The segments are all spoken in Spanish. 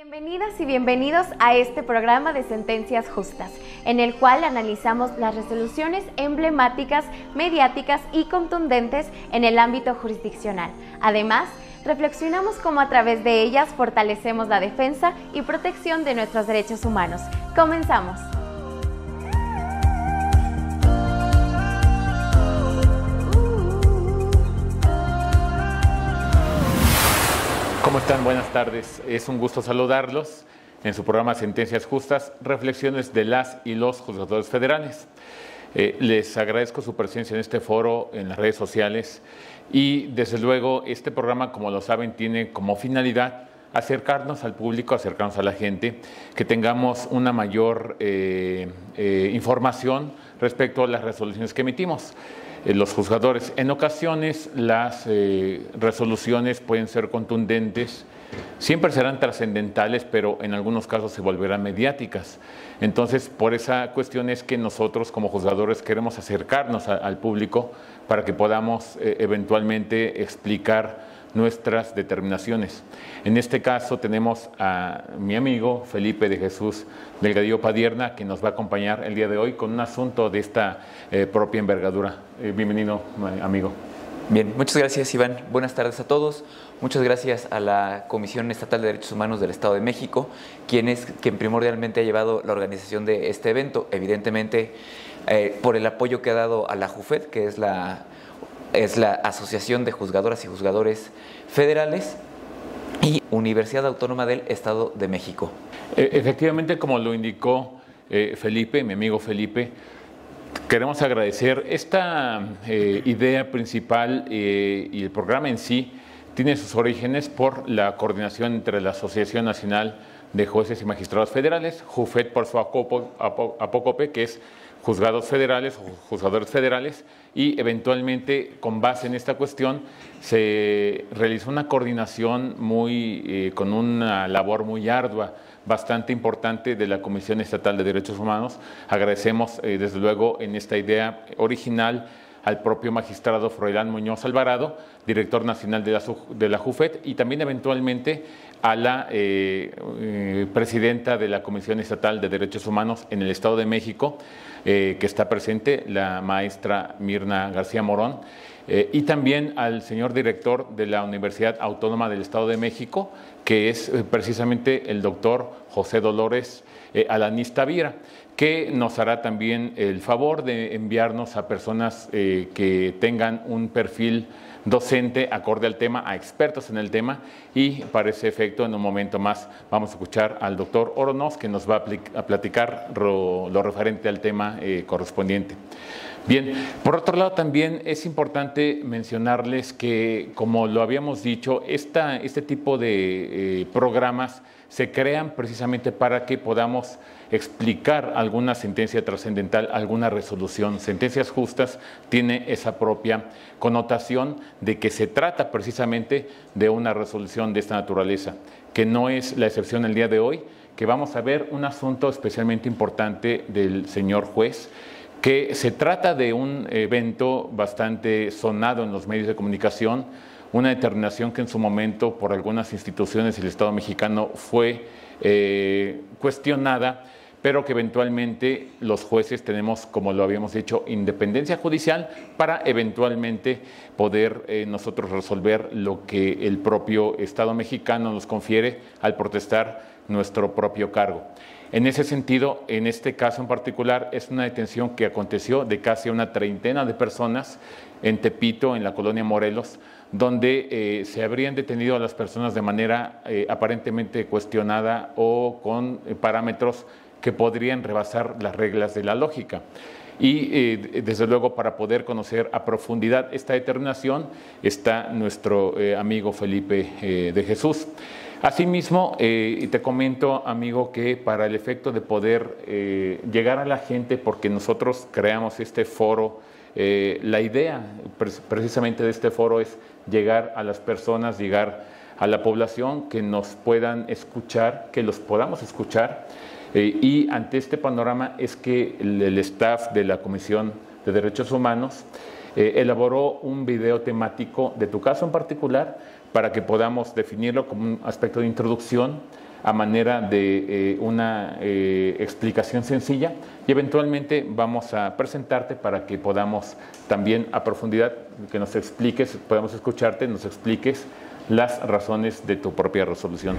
Bienvenidas y bienvenidos a este programa de Sentencias Justas, en el cual analizamos las resoluciones emblemáticas, mediáticas y contundentes en el ámbito jurisdiccional. Además, reflexionamos cómo a través de ellas fortalecemos la defensa y protección de nuestros derechos humanos. Comenzamos. ¿Cómo están? Buenas tardes. Es un gusto saludarlos en su programa Sentencias Justas, reflexiones de las y los juzgadores federales. Les agradezco su presencia en este foro, en las redes sociales y desde luego este programa, como lo saben, tiene como finalidad acercarnos al público, acercarnos a la gente, que tengamos una mayor información respecto a las resoluciones que emitimos. Los juzgadores. En ocasiones las resoluciones pueden ser contundentes, siempre serán trascendentales, pero en algunos casos se volverán mediáticas. Entonces, por esa cuestión es que nosotros como juzgadores queremos acercarnos al público para que podamos eventualmente explicar nuestras determinaciones. En este caso tenemos a mi amigo Felipe de Jesús Delgadillo Padierna, que nos va a acompañar el día de hoy con un asunto de esta propia envergadura. Bienvenido, amigo. Bien, muchas gracias, Iván. Buenas tardes a todos. Muchas gracias a la Comisión Estatal de Derechos Humanos del Estado de México, quien primordialmente ha llevado la organización de este evento, evidentemente por el apoyo que ha dado a la JUFED, que es la Asociación de Juzgadoras y Juzgadores Federales, y Universidad Autónoma del Estado de México. Efectivamente, como lo indicó Felipe, mi amigo Felipe, queremos agradecer esta idea principal y el programa en sí tiene sus orígenes por la coordinación entre la Asociación Nacional de Jueces y Magistrados Federales, JUFED por su apócope, que es Juzgados Federales o Juzgadores Federales, y eventualmente con base en esta cuestión se realizó una coordinación con una labor muy ardua, bastante importante de la Comisión Estatal de Derechos Humanos. Agradecemos desde luego en esta idea original al propio magistrado Froilán Muñoz Alvarado, director nacional de la JUFED, y también eventualmente a la presidenta de la Comisión Estatal de Derechos Humanos en el Estado de México, que está presente, la maestra Mirna García Morón, y también al señor director de la Universidad Autónoma del Estado de México, que es precisamente el doctor José Dolores Alanís Tavira, que nos hará también el favor de enviarnos a personas que tengan un perfil docente acorde al tema, a expertos en el tema, y para ese efecto en un momento más vamos a escuchar al doctor Oronoz, que nos va a platicar lo referente al tema correspondiente. Bien, por otro lado también es importante mencionarles que, como lo habíamos dicho, este tipo de programas se crean precisamente para que podamos explicar alguna sentencia trascendental, alguna resolución. Sentencias Justas tiene esa propia connotación de que se trata precisamente de una resolución de esta naturaleza, que no es la excepción el día de hoy, que vamos a ver un asunto especialmente importante del señor juez, que se trata de un evento bastante sonado en los medios de comunicación, una determinación que en su momento por algunas instituciones del Estado mexicano fue cuestionada, pero que eventualmente los jueces tenemos, como lo habíamos dicho, independencia judicial para eventualmente poder nosotros resolver lo que el propio Estado mexicano nos confiere al protestar nuestro propio cargo. En ese sentido, en este caso en particular, es una detención que aconteció de casi una treintena de personas en Tepito, en la colonia Morelos, donde se habrían detenido a las personas de manera aparentemente cuestionada o con parámetros que podrían rebasar las reglas de la lógica. Y desde luego, para poder conocer a profundidad esta determinación está nuestro amigo Felipe de Jesús. Asimismo, te comento, amigo, que para el efecto de poder llegar a la gente, porque nosotros creamos este foro, la idea precisamente de este foro es llegar a las personas, llegar a la población, que nos puedan escuchar, que los podamos escuchar, y ante este panorama es que el staff de la Comisión de Derechos Humanos elaboró un video temático de tu caso en particular, para que podamos definirlo como un aspecto de introducción a manera de una explicación sencilla y eventualmente vamos a presentarte para que podamos también a profundidad, que nos expliques, podamos escucharte, nos expliques las razones de tu propia resolución.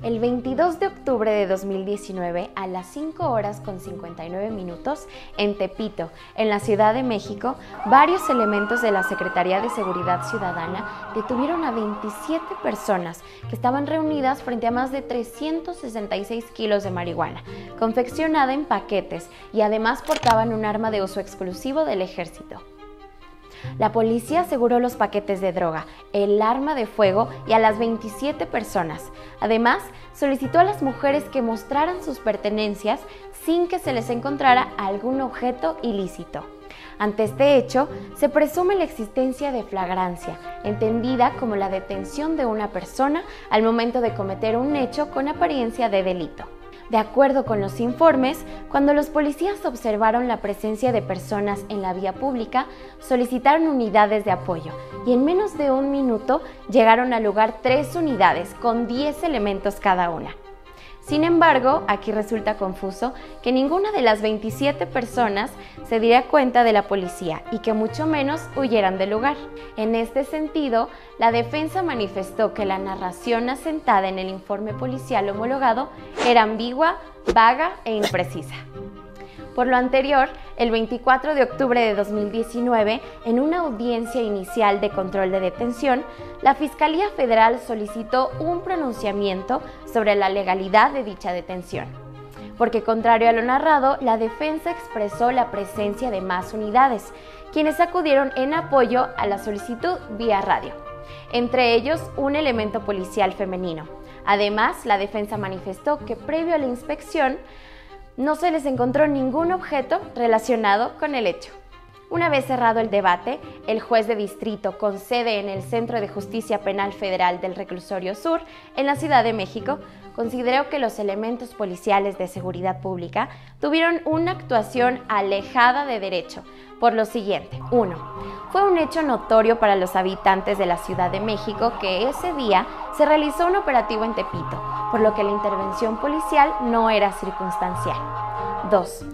El 22 de octubre de 2019, a las 5 horas con 59 minutos, en Tepito, en la Ciudad de México, varios elementos de la Secretaría de Seguridad Ciudadana detuvieron a 27 personas que estaban reunidas frente a más de 366 kilos de marihuana, confeccionada en paquetes, y además portaban un arma de uso exclusivo del Ejército. La policía aseguró los paquetes de droga, el arma de fuego y a las 27 personas. Además, solicitó a las mujeres que mostraran sus pertenencias sin que se les encontrara algún objeto ilícito. Ante este hecho, se presume la existencia de flagrancia, entendida como la detención de una persona al momento de cometer un hecho con apariencia de delito. De acuerdo con los informes, cuando los policías observaron la presencia de personas en la vía pública, solicitaron unidades de apoyo y en menos de un minuto llegaron al lugar 3 unidades con 10 elementos cada una. Sin embargo, aquí resulta confuso que ninguna de las 27 personas se diera cuenta de la policía y que mucho menos huyeran del lugar. En este sentido, la defensa manifestó que la narración asentada en el informe policial homologado era ambigua, vaga e imprecisa. Por lo anterior, el 24 de octubre de 2019, en una audiencia inicial de control de detención, la Fiscalía Federal solicitó un pronunciamiento sobre la legalidad de dicha detención, porque contrario a lo narrado, la defensa expresó la presencia de más unidades, quienes acudieron en apoyo a la solicitud vía radio, entre ellos un elemento policial femenino. Además, la defensa manifestó que previo a la inspección, no se les encontró ningún objeto relacionado con el hecho. Una vez cerrado el debate, el juez de distrito con sede en el Centro de Justicia Penal Federal del Reclusorio Sur, en la Ciudad de México, consideró que los elementos policiales de seguridad pública tuvieron una actuación alejada de derecho, por lo siguiente. 1. Fue un hecho notorio para los habitantes de la Ciudad de México que ese día se realizó un operativo en Tepito, por lo que la intervención policial no era circunstancial. 2.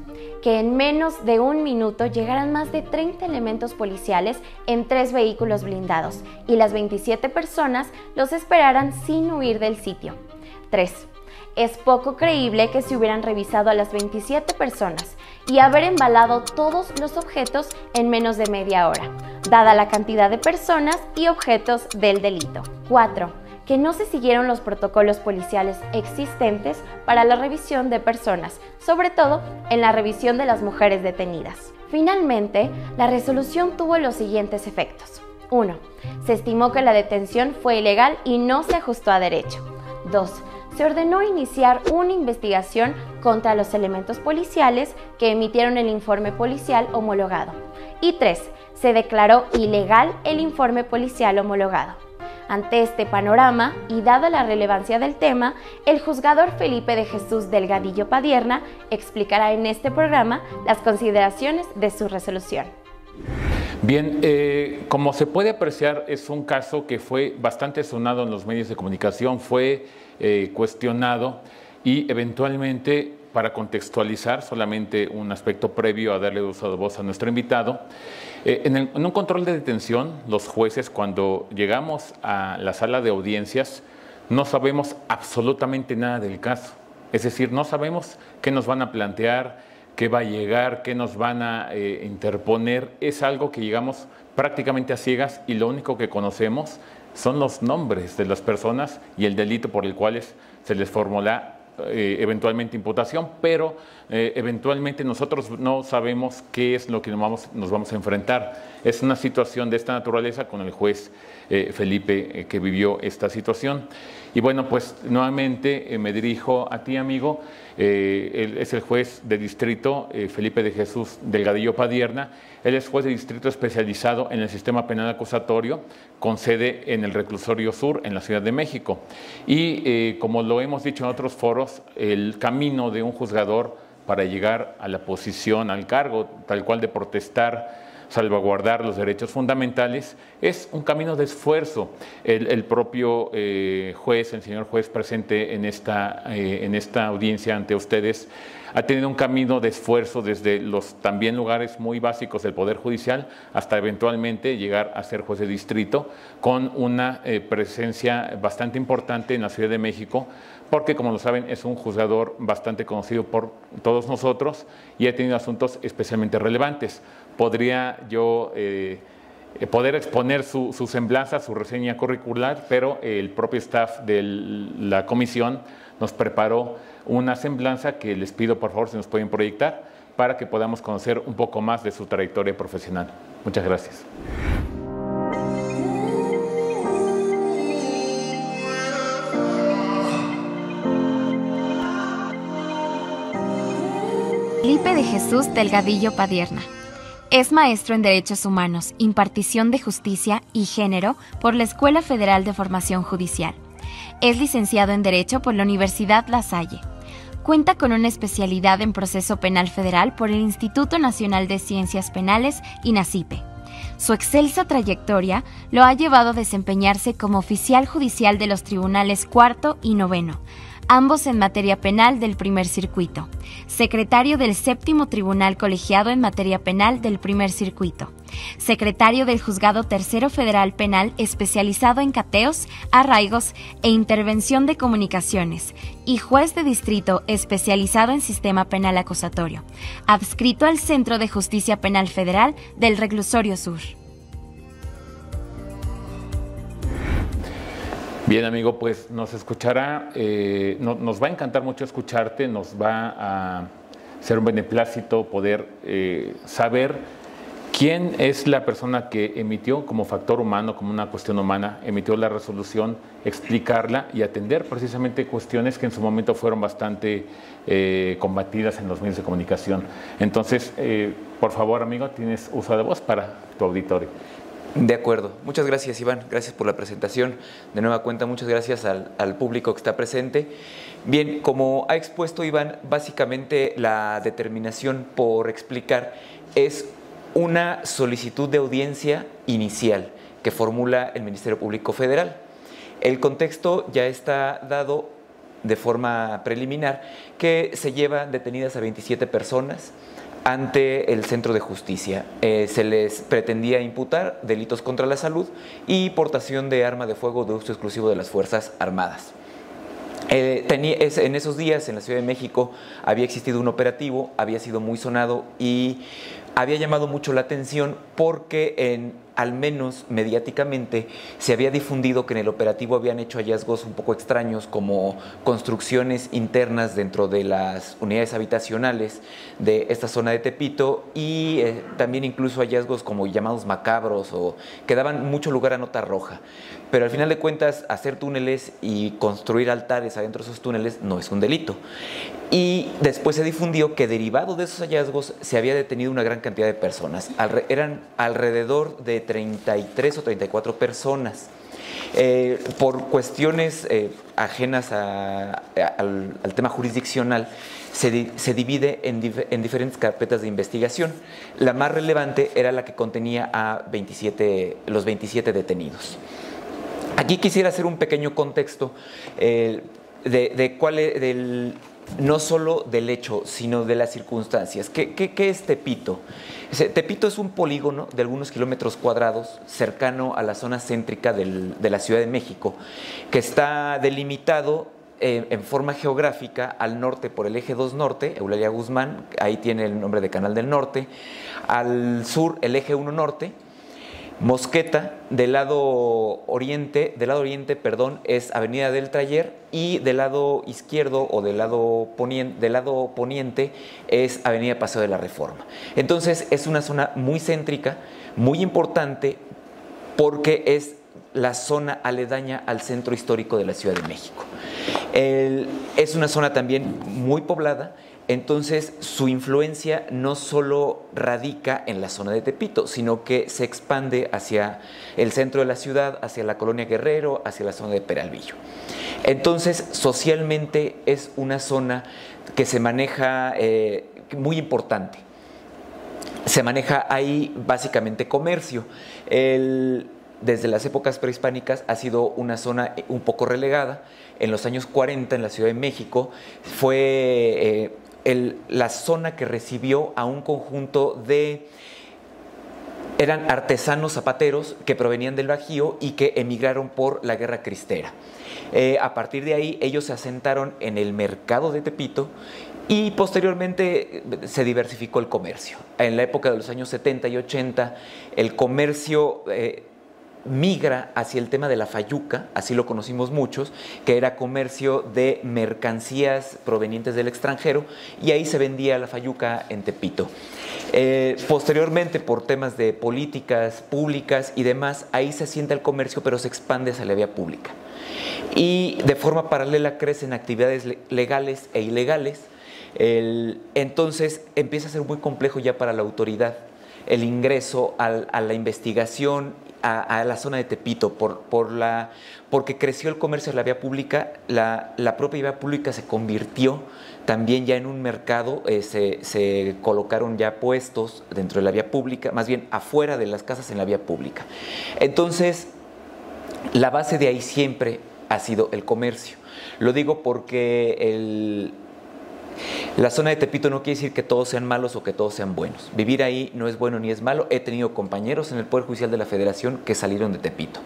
Que en menos de un minuto llegaran más de 30 elementos policiales en 3 vehículos blindados y las 27 personas los esperaran sin huir del sitio. 3. Es poco creíble que se hubieran revisado a las 27 personas y haber embalado todos los objetos en menos de media hora, dada la cantidad de personas y objetos del delito. 4. Que no se siguieron los protocolos policiales existentes para la revisión de personas, sobre todo en la revisión de las mujeres detenidas. Finalmente, la resolución tuvo los siguientes efectos. 1. Se estimó que la detención fue ilegal y no se ajustó a derecho. 2. Se ordenó iniciar una investigación contra los elementos policiales que emitieron el informe policial homologado. Y 3. Se declaró ilegal el informe policial homologado. Ante este panorama, y dada la relevancia del tema, el juzgador Felipe de Jesús Delgadillo Padierna explicará en este programa las consideraciones de su resolución. Bien, como se puede apreciar, es un caso que fue bastante sonado en los medios de comunicación, fue cuestionado y eventualmente, para contextualizar solamente un aspecto previo a darle uso de voz a nuestro invitado, en un control de detención, los jueces, cuando llegamos a la sala de audiencias, no sabemos absolutamente nada del caso. Es decir, no sabemos qué nos van a plantear, qué va a llegar, qué nos van a interponer. Es algo que llegamos prácticamente a ciegas y lo único que conocemos son los nombres de las personas y el delito por el cual se les formula eventualmente imputación, pero eventualmente nosotros no sabemos qué es lo que nos vamos a enfrentar. Es una situación de esta naturaleza con el juez Felipe que vivió esta situación. Y bueno, pues nuevamente me dirijo a ti, amigo. Él es el juez de distrito Felipe de Jesús Delgadillo Padierna. Él es juez de distrito especializado en el sistema penal acusatorio, con sede en el Reclusorio Sur, en la Ciudad de México. Y como lo hemos dicho en otros foros, el camino de un juzgador para llegar a la posición, al cargo, tal cual de protestar salvaguardar los derechos fundamentales, es un camino de esfuerzo. El propio juez, el señor juez presente en esta audiencia ante ustedes, ha tenido un camino de esfuerzo desde los también lugares muy básicos del Poder Judicial hasta eventualmente llegar a ser juez de distrito, con una presencia bastante importante en la Ciudad de México, porque, como lo saben, es un juzgador bastante conocido por todos nosotros y ha tenido asuntos especialmente relevantes. Podría yo poder exponer su semblanza, su reseña curricular, pero el propio staff de la comisión nos preparó una semblanza que les pido, por favor, si nos pueden proyectar, para que podamos conocer un poco más de su trayectoria profesional. Muchas gracias. Felipe de Jesús Delgadillo Padierna. Es maestro en Derechos Humanos, Impartición de Justicia y Género por la Escuela Federal de Formación Judicial. Es licenciado en Derecho por la Universidad La Salle. Cuenta con una especialidad en Proceso Penal Federal por el Instituto Nacional de Ciencias Penales, INACIPE. Su excelsa trayectoria lo ha llevado a desempeñarse como oficial judicial de los tribunales cuarto y noveno, ambos en materia penal del primer circuito, secretario del séptimo tribunal colegiado en materia penal del primer circuito, secretario del Juzgado Tercero Federal Penal especializado en cateos, arraigos e intervención de comunicaciones, y juez de distrito especializado en sistema penal acusatorio, adscrito al Centro de Justicia Penal Federal del Reclusorio Sur. Bien, amigo, pues nos escuchará, nos va a encantar mucho escucharte, nos va a ser un beneplácito poder saber quién es la persona que emitió como factor humano, como una cuestión humana, emitió la resolución, explicarla y atender precisamente cuestiones que en su momento fueron bastante combatidas en los medios de comunicación. Entonces, por favor, amigo, tienes uso de voz para tu auditorio. De acuerdo. Muchas gracias, Iván. Gracias por la presentación. De nueva cuenta, muchas gracias al público que está presente. Bien, como ha expuesto Iván, básicamente la determinación por explicar es una solicitud de audiencia inicial que formula el Ministerio Público Federal. El contexto ya está dado de forma preliminar, que se llevan detenidas a 27 personas ante el Centro de Justicia. Se les pretendía imputar delitos contra la salud y portación de arma de fuego de uso exclusivo de las Fuerzas Armadas. En esos días en la Ciudad de México había existido un operativo, había sido muy sonado y había llamado mucho la atención porque al menos mediáticamente se había difundido que en el operativo habían hecho hallazgos un poco extraños, como construcciones internas dentro de las unidades habitacionales de esta zona de Tepito y también incluso hallazgos como llamados macabros o que daban mucho lugar a nota roja. Pero al final de cuentas, hacer túneles y construir altares adentro de esos túneles no es un delito. Y después se difundió que derivado de esos hallazgos se había detenido una gran cantidad de personas. Eran alrededor de 33 o 34 personas. Por cuestiones ajenas al tema jurisdiccional, se divide en diferentes carpetas de investigación. La más relevante era la que contenía a los 27 detenidos. Aquí quisiera hacer un pequeño contexto no solo del hecho, sino de las circunstancias. ¿Qué es Tepito? Tepito es un polígono de algunos kilómetros cuadrados cercano a la zona céntrica de la Ciudad de México, que está delimitado en forma geográfica al norte por el eje 2 norte, Eulalia Guzmán, ahí tiene el nombre de Canal del Norte, al sur el eje 1 norte, Mosqueta, del lado oriente, es Avenida del Taller, y del lado izquierdo o del lado poniente es Avenida Paseo de la Reforma. Entonces es una zona muy céntrica, muy importante, porque es la zona aledaña al centro histórico de la Ciudad de México. Es una zona también muy poblada. Entonces, su influencia no solo radica en la zona de Tepito, sino que se expande hacia el centro de la ciudad, hacia la colonia Guerrero, hacia la zona de Peralvillo. Entonces, socialmente es una zona que se maneja muy importante. se maneja ahí básicamente comercio. Desde las épocas prehispánicas ha sido una zona un poco relegada. En los años 40 en la Ciudad de México fue la zona que recibió a un conjunto eran artesanos zapateros que provenían del Bajío y que emigraron por la Guerra Cristera. A partir de ahí ellos se asentaron en el mercado de Tepito y posteriormente se diversificó el comercio. En la época de los años 70 y 80 el comercio migra hacia el tema de la fayuca, así lo conocimos muchos, que era comercio de mercancías provenientes del extranjero, y ahí se vendía la fayuca en Tepito. Posteriormente, por temas de políticas públicas y demás, ahí se asienta el comercio, pero se expande hacia la vía pública. Y de forma paralela crecen actividades legales e ilegales. Entonces empieza a ser muy complejo ya para la autoridad el ingreso a la investigación a la zona de Tepito, porque creció el comercio en la vía pública. La propia vía pública se convirtió también ya en un mercado, se colocaron ya puestos dentro de la vía pública, más bien afuera de las casas en la vía pública. Entonces, la base de ahí siempre ha sido el comercio. Lo digo porque la zona de Tepito no quiere decir que todos sean malos o que todos sean buenos. Vivir ahí no es bueno ni es malo. He tenido compañeros en el Poder Judicial de la Federación que salieron de Tepito.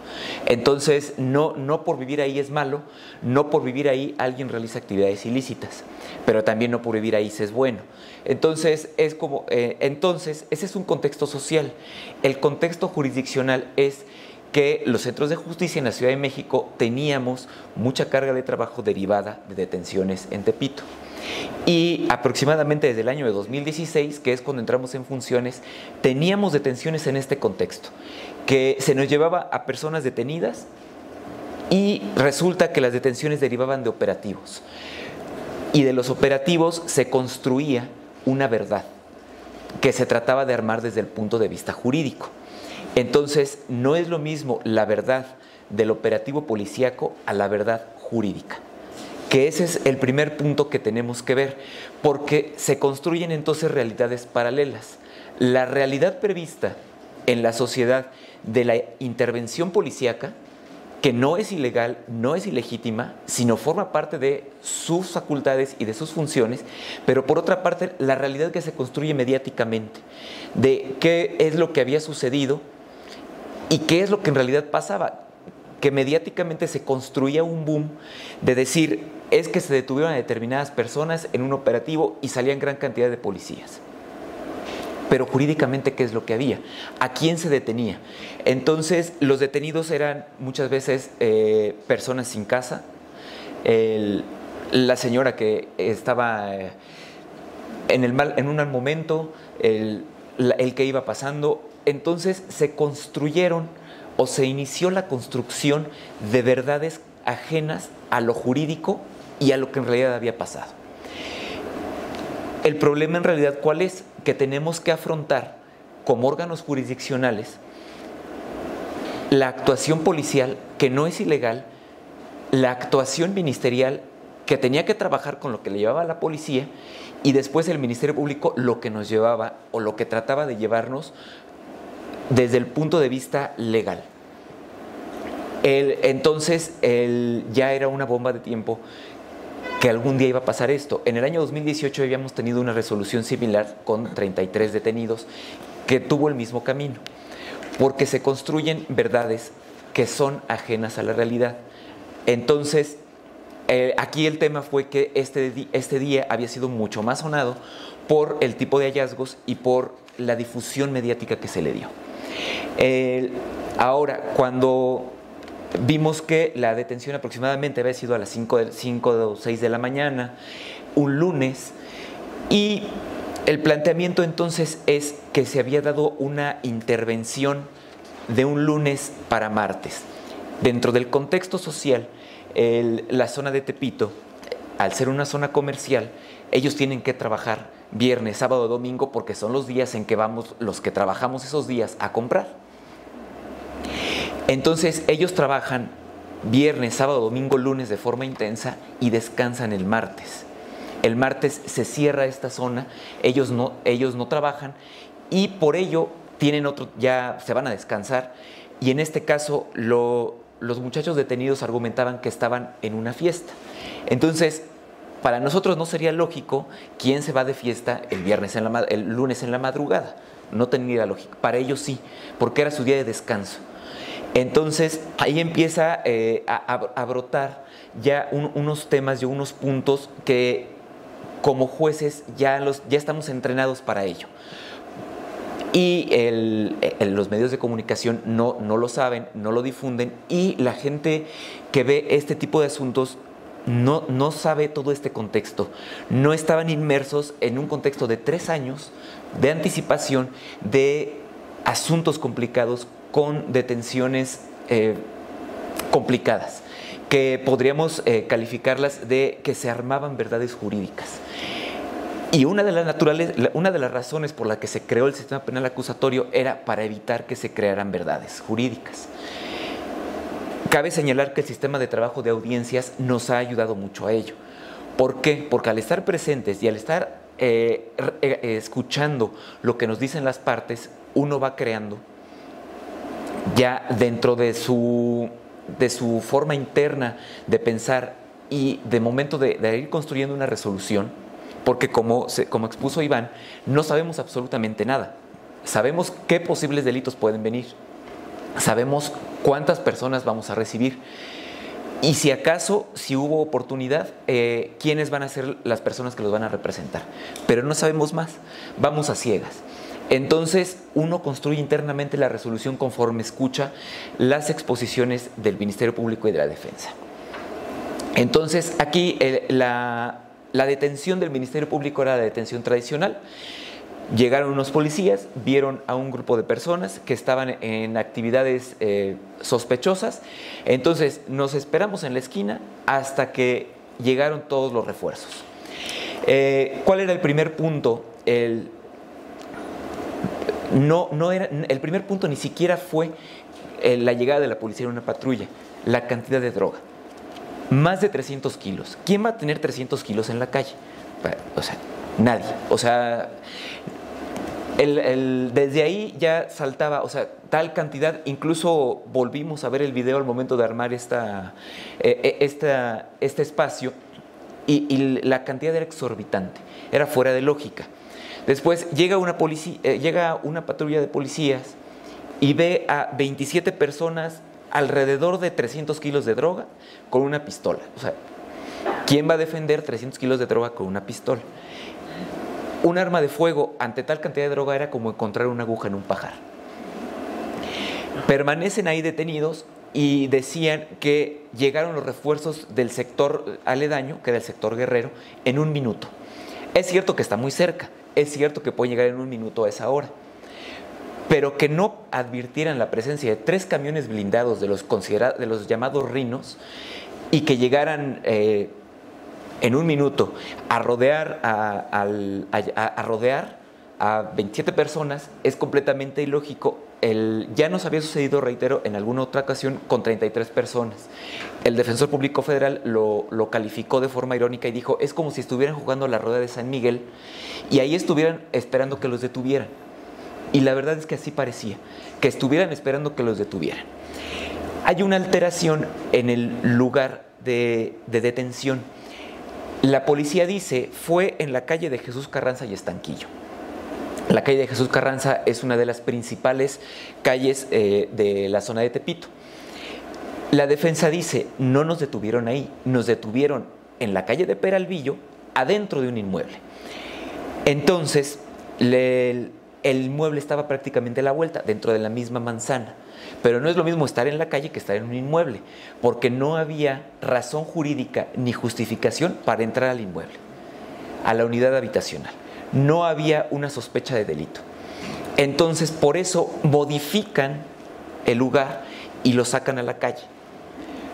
Entonces, no por vivir ahí es malo, no por vivir ahí alguien realiza actividades ilícitas, pero también no por vivir ahí se es bueno. Entonces, ese es un contexto social. El contexto jurisdiccional es que los centros de justicia en la Ciudad de México teníamos mucha carga de trabajo derivada de detenciones en Tepito. Y aproximadamente desde el año de 2016, que es cuando entramos en funciones, teníamos detenciones en este contexto, que se nos llevaba a personas detenidas y resulta que las detenciones derivaban de operativos. Y de los operativos se construía una verdad que se trataba de armar desde el punto de vista jurídico. Entonces, no es lo mismo la verdad del operativo policíaco a la verdad jurídica, que ese es el primer punto que tenemos que ver, porque se construyen entonces realidades paralelas. La realidad prevista en la sociedad de la intervención policíaca, que no es ilegal, no es ilegítima, sino forma parte de sus facultades y de sus funciones, pero por otra parte la realidad que se construye mediáticamente, de qué es lo que había sucedido y qué es lo que en realidad pasaba, que mediáticamente se construía un boom de decir, es que se detuvieron a determinadas personas en un operativo y salían gran cantidad de policías. Pero jurídicamente, ¿qué es lo que había? ¿A quién se detenía? Entonces, los detenidos eran muchas veces personas sin casa. La señora que estaba en un mal momento, el que iba pasando. Entonces, se construyeron o se inició la construcción de verdades ajenas a lo jurídico y a lo que en realidad había pasado. El problema en realidad, ¿cuál es? Que tenemos que afrontar como órganos jurisdiccionales la actuación policial, que no es ilegal, la actuación ministerial, que tenía que trabajar con lo que le llevaba la policía, y después el Ministerio Público lo que nos llevaba o lo que trataba de llevarnos desde el punto de vista legal. Entonces, ya era una bomba de tiempo que algún día iba a pasar esto. En el año 2018 habíamos tenido una resolución similar con 33 detenidos que tuvo el mismo camino, porque se construyen verdades que son ajenas a la realidad. Entonces, aquí el tema fue que este día había sido mucho más sonado por el tipo de hallazgos y por la difusión mediática que se le dio. Ahora, cuando vimos que la detención aproximadamente había sido a las 5 o 6 de la mañana, un lunes, y el planteamiento entonces es que se había dado una intervención de un lunes para martes. Dentro del contexto social, la zona de Tepito, al ser una zona comercial, ellos tienen que trabajar viernes, sábado, domingo, porque son los días en que vamos los que trabajamos esos días a comprar. Entonces ellos trabajan viernes, sábado, domingo, lunes de forma intensa y descansan el martes. El martes se cierra esta zona, ellos no trabajan y por ello tienen otro, ya se van a descansar, y en este caso los muchachos detenidos argumentaban que estaban en una fiesta. Entonces, para nosotros no sería lógico quién se va de fiesta el lunes en la madrugada. No tendría lógica. Para ellos sí, porque era su día de descanso. Entonces, ahí empieza a brotar ya unos temas y unos puntos que como jueces ya estamos entrenados para ello. Y los medios de comunicación no lo saben, no lo difunden, y la gente que ve este tipo de asuntos no sabe todo este contexto. No estaban inmersos en un contexto de 3 años de anticipación de asuntos complicados con detenciones complicadas, que podríamos calificarlas de que se armaban verdades jurídicas. Y una de las razones por la que se creó el sistema penal acusatorio era para evitar que se crearan verdades jurídicas. Cabe señalar que el sistema de trabajo de audiencias nos ha ayudado mucho a ello. ¿Por qué? Porque al estar presentes y al estar escuchando lo que nos dicen las partes, uno va creando ya dentro de su forma interna de pensar y de momento de ir construyendo una resolución. Porque como expuso Iván, no sabemos absolutamente nada. Sabemos qué posibles delitos pueden venir. Sabemos cuántas personas vamos a recibir. Y si acaso, si hubo oportunidad, quiénes van a ser las personas que los van a representar. Pero no sabemos más. Vamos a ciegas. Entonces, uno construye internamente la resolución conforme escucha las exposiciones del Ministerio Público y de la Defensa. Entonces, aquí la detención del Ministerio Público era la detención tradicional. Llegaron unos policías, vieron a un grupo de personas que estaban en actividades sospechosas. Entonces nos esperamos en la esquina hasta que llegaron todos los refuerzos. ¿Cuál era el primer punto? El primer punto ni siquiera fue la llegada de la policía en una patrulla, la cantidad de droga. Más de 300 kilos. ¿Quién va a tener 300 kilos en la calle? O sea, nadie. O sea, desde ahí ya saltaba, o sea, tal cantidad. Incluso volvimos a ver el video al momento de armar este espacio y la cantidad era exorbitante. Era fuera de lógica. Después llega una patrulla de policías y ve a 27 personas alrededor de 300 kilos de droga con una pistola. O sea, ¿quién va a defender 300 kilos de droga con una pistola? Un arma de fuego ante tal cantidad de droga era como encontrar una aguja en un pajar. Permanecen ahí detenidos y decían que llegaron los refuerzos del sector aledaño, que era el sector Guerrero, en 1 minuto. Es cierto que está muy cerca, es cierto que pueden llegar en 1 minuto a esa hora, pero que no advirtieran la presencia de 3 camiones blindados de los llamados rinos y que llegaran en 1 minuto a rodear a 27 personas es completamente ilógico. Ya nos había sucedido, reitero, en alguna otra ocasión con 33 personas. El Defensor Público Federal lo calificó de forma irónica y dijo, es como si estuvieran jugando la rueda de San Miguel y ahí estuvieran esperando que los detuvieran. Y la verdad es que así parecía, que estuvieran esperando que los detuvieran. Hay una alteración en el lugar de detención. La policía dice, fue en la calle de Jesús Carranza y Estanquillo. La calle de Jesús Carranza es una de las principales calles de la zona de Tepito. La defensa dice, no nos detuvieron ahí, nos detuvieron en la calle de Peralvillo, adentro de un inmueble. Entonces, el inmueble estaba prácticamente a la vuelta, dentro de la misma manzana. Pero no es lo mismo estar en la calle que estar en un inmueble, porque no había razón jurídica ni justificación para entrar al inmueble, a la unidad habitacional. No había una sospecha de delito. Entonces, por eso modifican el lugar y lo sacan a la calle.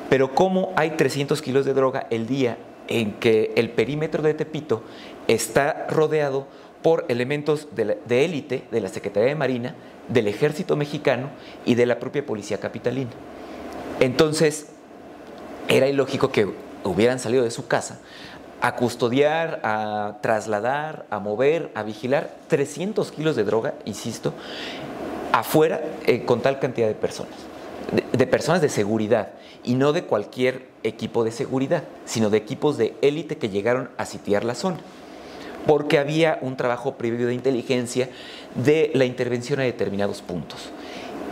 Pero ¿cómo hay 300 kilos de droga el día en que el perímetro de Tepito está rodeado por elementos de élite de la Secretaría de Marina, del Ejército Mexicano y de la propia Policía Capitalina? Entonces, era ilógico que hubieran salido de su casa a custodiar, a trasladar, a mover, a vigilar 300 kilos de droga, insisto, afuera con tal cantidad de personas. De personas de seguridad, y no de cualquier equipo de seguridad, sino de equipos de élite que llegaron a sitiar la zona, porque había un trabajo previo de inteligencia de la intervención a determinados puntos.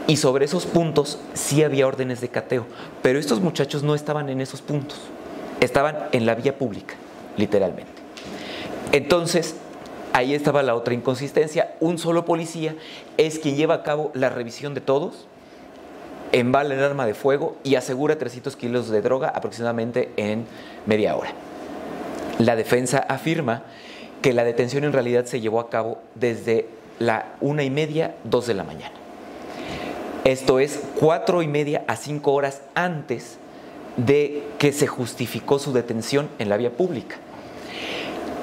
Y sobre esos puntos sí había órdenes de cateo, pero estos muchachos no estaban en esos puntos, estaban en la vía pública, literalmente. Entonces, ahí estaba la otra inconsistencia. Un solo policía es quien lleva a cabo la revisión de todos, embala el arma de fuego y asegura 300 kilos de droga aproximadamente en media hora. La defensa afirma que la detención en realidad se llevó a cabo desde la 1:30, 2 de la mañana. Esto es 4:30 a 5 horas antes de que se justificó su detención en la vía pública.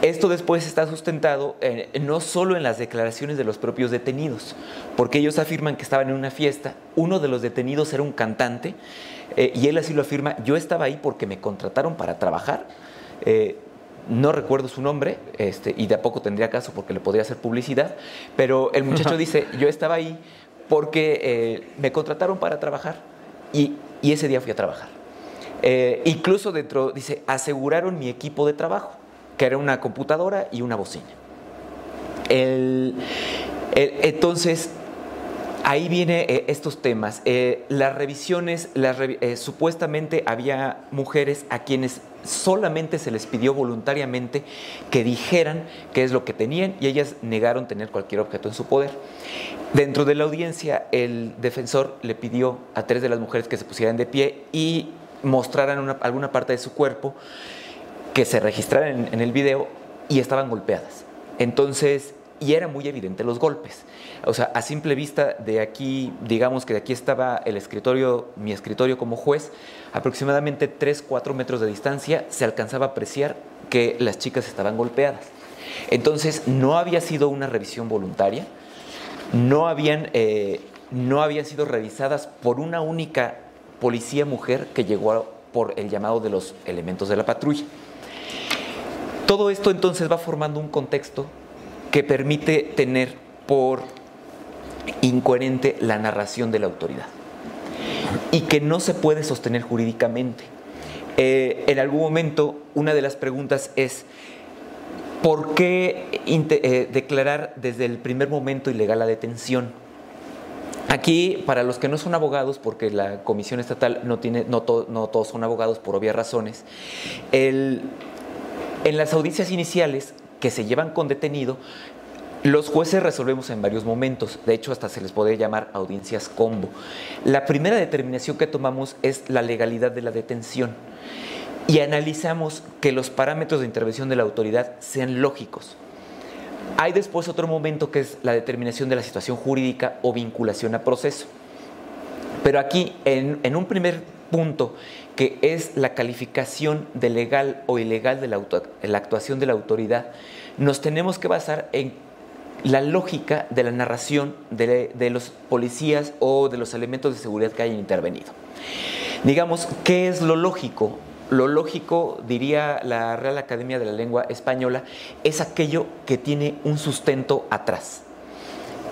Esto después está sustentado no solo en las declaraciones de los propios detenidos, porque ellos afirman que estaban en una fiesta. Uno de los detenidos era un cantante y él así lo afirma: yo estaba ahí porque me contrataron para trabajar. No recuerdo su nombre y de a poco tendría caso porque le podría hacer publicidad, pero el muchacho dice: yo estaba ahí porque me contrataron para trabajar y ese día fui a trabajar. Incluso dentro, dice, aseguraron mi equipo de trabajo, que era una computadora y una bocina. Entonces, ahí vienen estos temas. Las revisiones, supuestamente había mujeres a quienes solamente se les pidió voluntariamente que dijeran qué es lo que tenían y ellas negaron tener cualquier objeto en su poder. Dentro de la audiencia, el defensor le pidió a 3 de las mujeres que se pusieran de pie y mostraran alguna parte de su cuerpo, que se registraran en el video, y estaban golpeadas. Entonces, y era muy evidente los golpes. O sea, a simple vista de aquí, digamos que de aquí estaba el escritorio, mi escritorio como juez, aproximadamente 3-4 metros de distancia se alcanzaba a apreciar que las chicas estaban golpeadas. Entonces, no había sido una revisión voluntaria, no habían sido revisadas por una única policía mujer que llegó por el llamado de los elementos de la patrulla. Todo esto entonces va formando un contexto que permite tener por incoherente la narración de la autoridad y que no se puede sostener jurídicamente. En algún momento, una de las preguntas es: ¿por qué declarar desde el primer momento ilegal la detención? Aquí, para los que no son abogados, porque la Comisión Estatal no todos son abogados por obvias razones, en las audiencias iniciales que se llevan con detenido, los jueces resolvemos en varios momentos. De hecho, hasta se les puede llamar audiencias combo. La primera determinación que tomamos es la legalidad de la detención y analizamos que los parámetros de intervención de la autoridad sean lógicos. Hay después otro momento que es la determinación de la situación jurídica o vinculación a proceso. Pero aquí, en un primer punto, que es la calificación de legal o ilegal de la actuación de la autoridad, nos tenemos que basar en la lógica de la narración de los policías o de los elementos de seguridad que hayan intervenido. Digamos, ¿qué es lo lógico? Lo lógico, diría la Real Academia de la Lengua Española, es aquello que tiene un sustento atrás.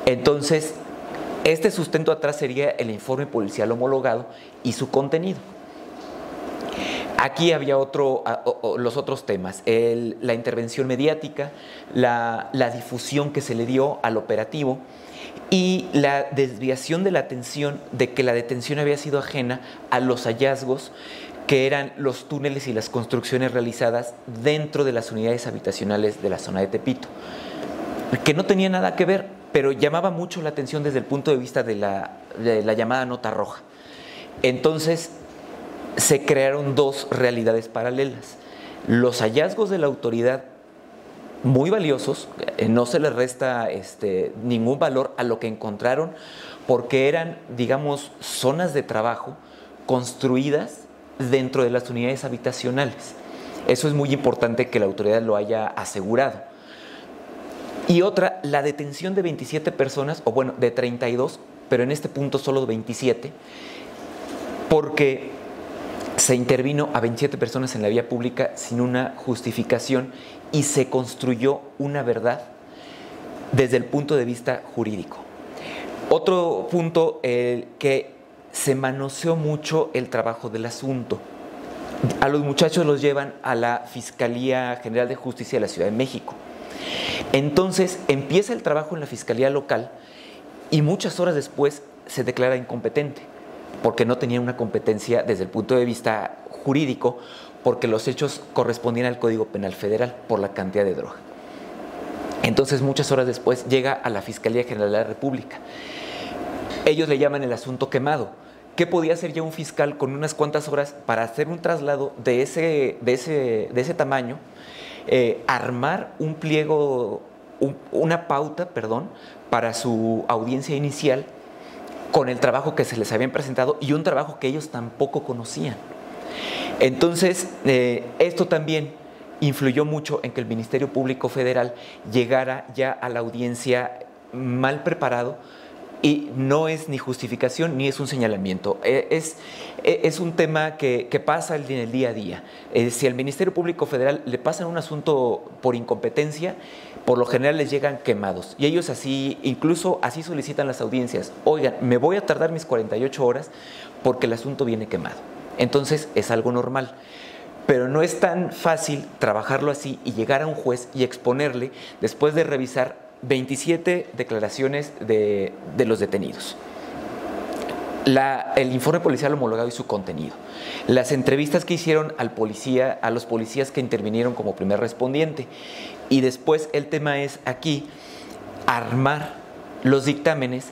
Entonces, este sustento atrás sería el informe policial homologado y su contenido. Aquí había los otros temas, la intervención mediática, la difusión que se le dio al operativo y la desviación de la atención de que la detención había sido ajena a los hallazgos que eran los túneles y las construcciones realizadas dentro de las unidades habitacionales de la zona de Tepito, que no tenía nada que ver, pero llamaba mucho la atención desde el punto de vista de la llamada nota roja. Entonces, se crearon 2 realidades paralelas. Los hallazgos de la autoridad, muy valiosos, no se les resta ningún valor a lo que encontraron, porque eran, digamos, zonas de trabajo construidas dentro de las unidades habitacionales. Eso es muy importante que la autoridad lo haya asegurado. Y otra, la detención de 27 personas, o bueno, de 32, pero en este punto solo 27, porque se intervino a 27 personas en la vía pública sin una justificación y se construyó una verdad desde el punto de vista jurídico. Otro punto, que se manoseó mucho el trabajo del asunto. A los muchachos los llevan a la Fiscalía General de Justicia de la Ciudad de México. Entonces empieza el trabajo en la Fiscalía local y muchas horas después se declara incompetente, porque no tenía una competencia desde el punto de vista jurídico, porque los hechos correspondían al Código Penal Federal por la cantidad de droga. Entonces muchas horas después llega a la Fiscalía General de la República. Ellos le llaman el asunto quemado. ¿Qué podía hacer ya un fiscal con unas cuantas horas para hacer un traslado de ese tamaño? Armar un pliego, una pauta, para su audiencia inicial con el trabajo que se les habían presentado y un trabajo que ellos tampoco conocían. Entonces, esto también influyó mucho en que el Ministerio Público Federal llegara ya a la audiencia mal preparado, y no es ni justificación ni es un señalamiento, es un tema que pasa en el día a día. Si al Ministerio Público Federal le pasan un asunto por incompetencia, por lo general les llegan quemados. Y ellos así, incluso así solicitan las audiencias. Oigan, me voy a tardar mis 48 horas porque el asunto viene quemado. Entonces es algo normal. Pero no es tan fácil trabajarlo así y llegar a un juez y exponerle, después de revisar 27 declaraciones de los detenidos, el informe policial homologado y su contenido, las entrevistas que hicieron al policía, a los policías que intervinieron como primer respondiente, y después el tema es aquí armar los dictámenes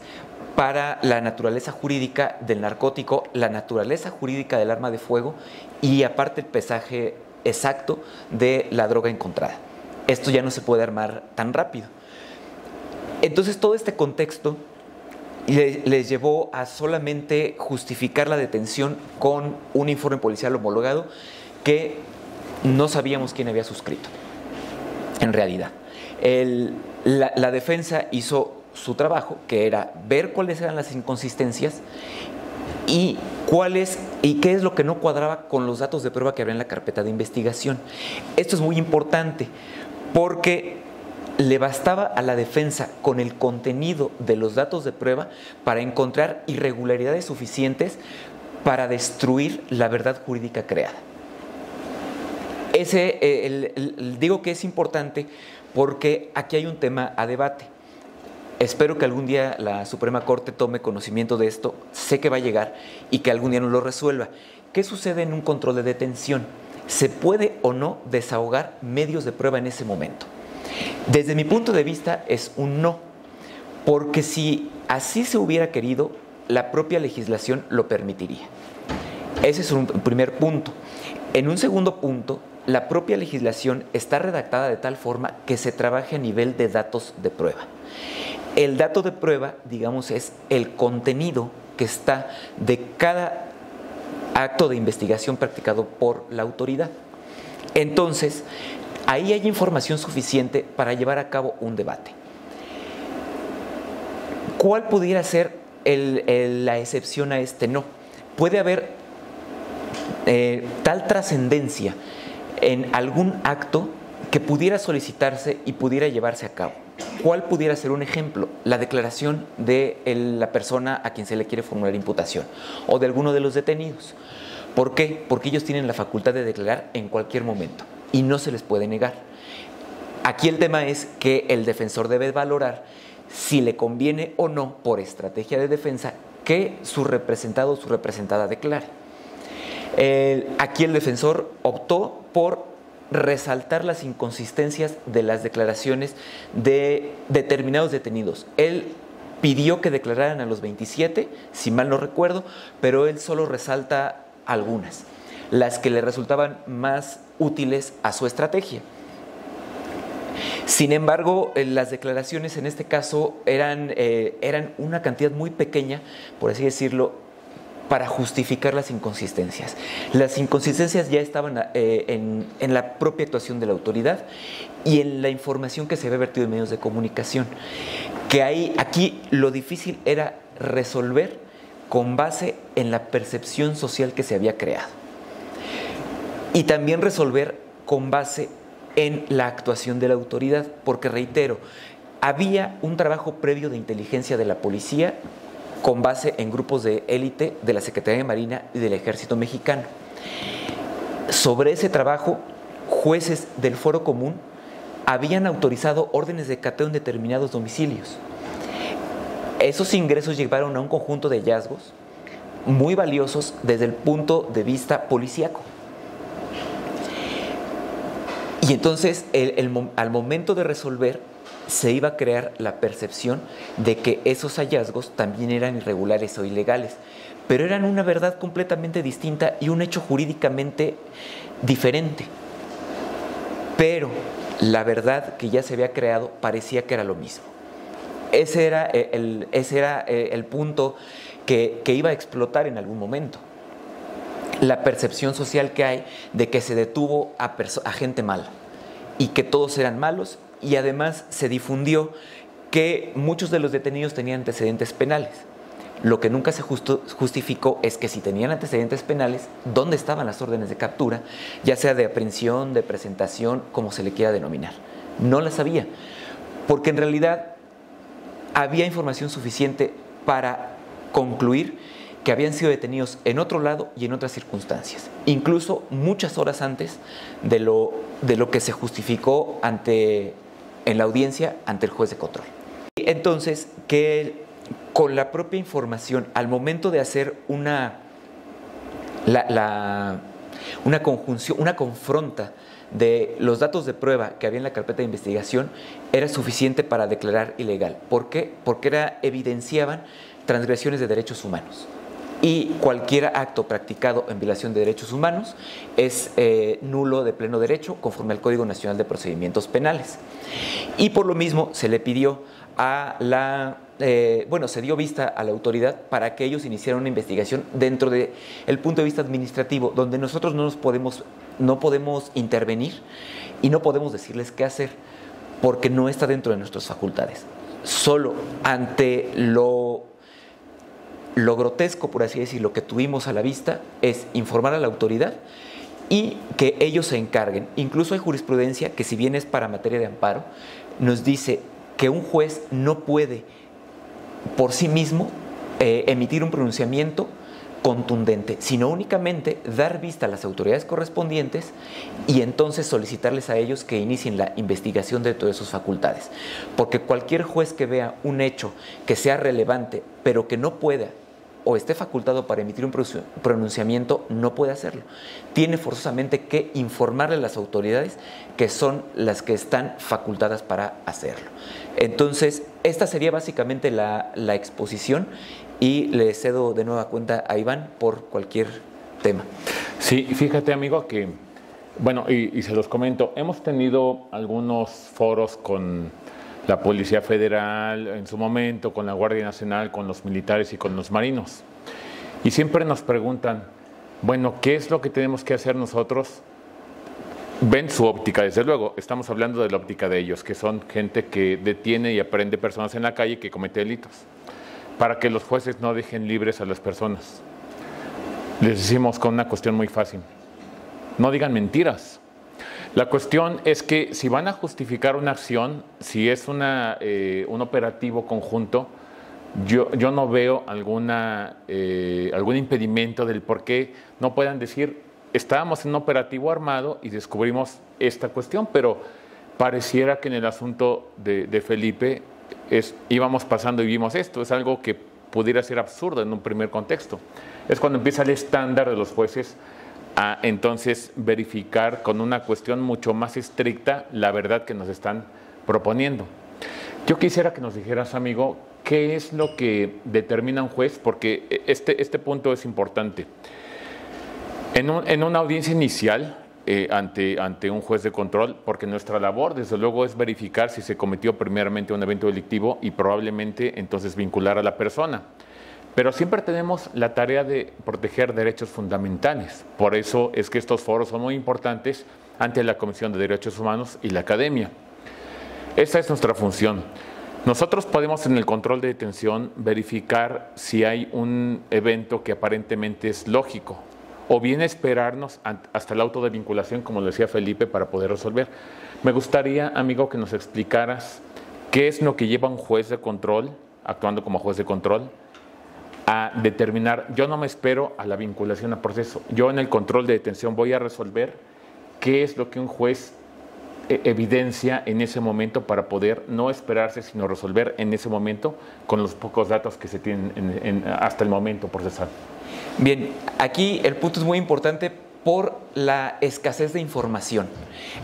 para la naturaleza jurídica del narcótico, la naturaleza jurídica del arma de fuego y aparte el pesaje exacto de la droga encontrada. Esto ya no se puede armar tan rápido. Entonces todo este contexto les llevó a solamente justificar la detención con un informe policial homologado que no sabíamos quién había suscrito, en realidad. La defensa hizo su trabajo, que era ver cuáles eran las inconsistencias y qué es lo que no cuadraba con los datos de prueba que había en la carpeta de investigación. Esto es muy importante porque le bastaba a la defensa con el contenido de los datos de prueba para encontrar irregularidades suficientes para destruir la verdad jurídica creada. Digo que es importante porque aquí hay un tema a debate. Espero que algún día la Suprema Corte tome conocimiento de esto, sé que va a llegar y que algún día nos lo resuelva. ¿Qué sucede en un control de detención? ¿Se puede o no desahogar medios de prueba en ese momento? Desde mi punto de vista es un no, porque si así se hubiera querido, la propia legislación lo permitiría. Ese es un primer punto. En un segundo punto, la propia legislación está redactada de tal forma que se trabaje a nivel de datos de prueba. El dato de prueba, digamos, es el contenido que está de cada acto de investigación practicado por la autoridad. Entonces, ahí hay información suficiente para llevar a cabo un debate. ¿Cuál pudiera ser la excepción a este no? Puede haber tal trascendencia en algún acto que pudiera solicitarse y pudiera llevarse a cabo. ¿Cuál pudiera ser un ejemplo? La declaración de la persona a quien se le quiere formular imputación o de alguno de los detenidos. ¿Por qué? Porque ellos tienen la facultad de declarar en cualquier momento y no se les puede negar. Aquí el tema es que el defensor debe valorar si le conviene o no, por estrategia de defensa, que su representado o su representada declare. Aquí el defensor optó por resaltar las inconsistencias de las declaraciones de determinados detenidos. Él pidió que declararan a los 27, si mal no recuerdo, pero él solo resalta algunas, las que le resultaban más útiles a su estrategia. Sin embargo, las declaraciones en este caso eran una cantidad muy pequeña, por así decirlo, para justificar las inconsistencias. Las inconsistencias ya estaban en la propia actuación de la autoridad y en la información que se había vertido en medios de comunicación. Que aquí lo difícil era resolver con base en la percepción social que se había creado. y también resolver con base en la actuación de la autoridad, porque reitero, había un trabajo previo de inteligencia de la policía con base en grupos de élite de la Secretaría de Marina y del Ejército Mexicano. Sobre ese trabajo, jueces del Foro Común habían autorizado órdenes de cateo en determinados domicilios. Esos ingresos llevaron a un conjunto de hallazgos muy valiosos desde el punto de vista policíaco. Y entonces, al momento de resolver, se iba a crear la percepción de que esos hallazgos también eran irregulares o ilegales, pero eran una verdad completamente distinta y un hecho jurídicamente diferente. Pero la verdad que ya se había creado parecía que era lo mismo. Ese era el punto que iba a explotar en algún momento. La percepción social que hay de que se detuvo a gente mala y que todos eran malos, y además se difundió que muchos de los detenidos tenían antecedentes penales. Lo que nunca se justificó es que si tenían antecedentes penales, ¿dónde estaban las órdenes de captura? Ya sea de aprehensión, de presentación, como se le quiera denominar. No las había, porque en realidad había información suficiente para concluir que habían sido detenidos en otro lado y en otras circunstancias, incluso muchas horas antes de lo que se justificó en la audiencia ante el juez de control. Entonces, que con la propia información, al momento de hacer una conjunción, una confronta de los datos de prueba que había en la carpeta de investigación, era suficiente para declarar ilegal. ¿Por qué? Porque evidenciaban transgresiones de derechos humanos. Y cualquier acto practicado en violación de derechos humanos es nulo de pleno derecho conforme al Código Nacional de Procedimientos Penales. Y por lo mismo se le pidió se dio vista a la autoridad para que ellos iniciaran una investigación dentro del punto de vista administrativo, donde nosotros no podemos intervenir y no podemos decirles qué hacer, porque no está dentro de nuestras facultades. Solo ante lo grotesco, por así decirlo, que tuvimos a la vista, es informar a la autoridad y que ellos se encarguen. Incluso hay jurisprudencia que, si bien es para materia de amparo, nos dice que un juez no puede por sí mismo emitir un pronunciamiento contundente, sino únicamente dar vista a las autoridades correspondientes y entonces solicitarles a ellos que inicien la investigación dentro de sus facultades. Porque cualquier juez que vea un hecho que sea relevante, pero que no pueda o esté facultado para emitir un pronunciamiento, no puede hacerlo. Tiene forzosamente que informarle a las autoridades que son las que están facultadas para hacerlo. Entonces, esta sería básicamente la exposición, y le cedo de nueva cuenta a Iván por cualquier tema. Sí, fíjate, amigo, que, bueno, y se los comento, hemos tenido algunos foros con la Policía Federal en su momento, con la Guardia Nacional, con los militares y con los marinos. Y siempre nos preguntan, bueno, ¿qué es lo que tenemos que hacer nosotros? Ven su óptica, desde luego, estamos hablando de la óptica de ellos, que son gente que detiene y aprende personas en la calle que cometen delitos, para que los jueces no dejen libres a las personas. Les decimos con una cuestión muy fácil: no digan mentiras. La cuestión es que si van a justificar una acción, si es un operativo conjunto, yo no veo algún impedimento del por qué no puedan decir: estábamos en un operativo armado y descubrimos esta cuestión, pero pareciera que en el asunto de Felipe íbamos pasando y vimos esto. Es algo que pudiera ser absurdo en un primer contexto. Es cuando empieza el estándar de los jueces a entonces verificar con una cuestión mucho más estricta la verdad que nos están proponiendo. Yo quisiera que nos dijeras, amigo, qué es lo que determina un juez, porque este punto es importante. En una audiencia inicial ante un juez de control, porque nuestra labor desde luego es verificar si se cometió primeramente un evento delictivo y probablemente entonces vincular a la persona. Pero siempre tenemos la tarea de proteger derechos fundamentales. Por eso es que estos foros son muy importantes ante la Comisión de Derechos Humanos y la Academia. Esa es nuestra función. Nosotros podemos, en el control de detención, verificar si hay un evento que aparentemente es lógico o bien esperarnos hasta el auto de vinculación, como lo decía Felipe, para poder resolver. Me gustaría, amigo, que nos explicaras qué es lo que lleva un juez de control, actuando como juez de control, a determinar, yo no me espero a la vinculación a proceso, yo en el control de detención voy a resolver qué es lo que un juez evidencia en ese momento para poder no esperarse, sino resolver en ese momento con los pocos datos que se tienen hasta el momento procesal. Bien, aquí el punto es muy importante por la escasez de información.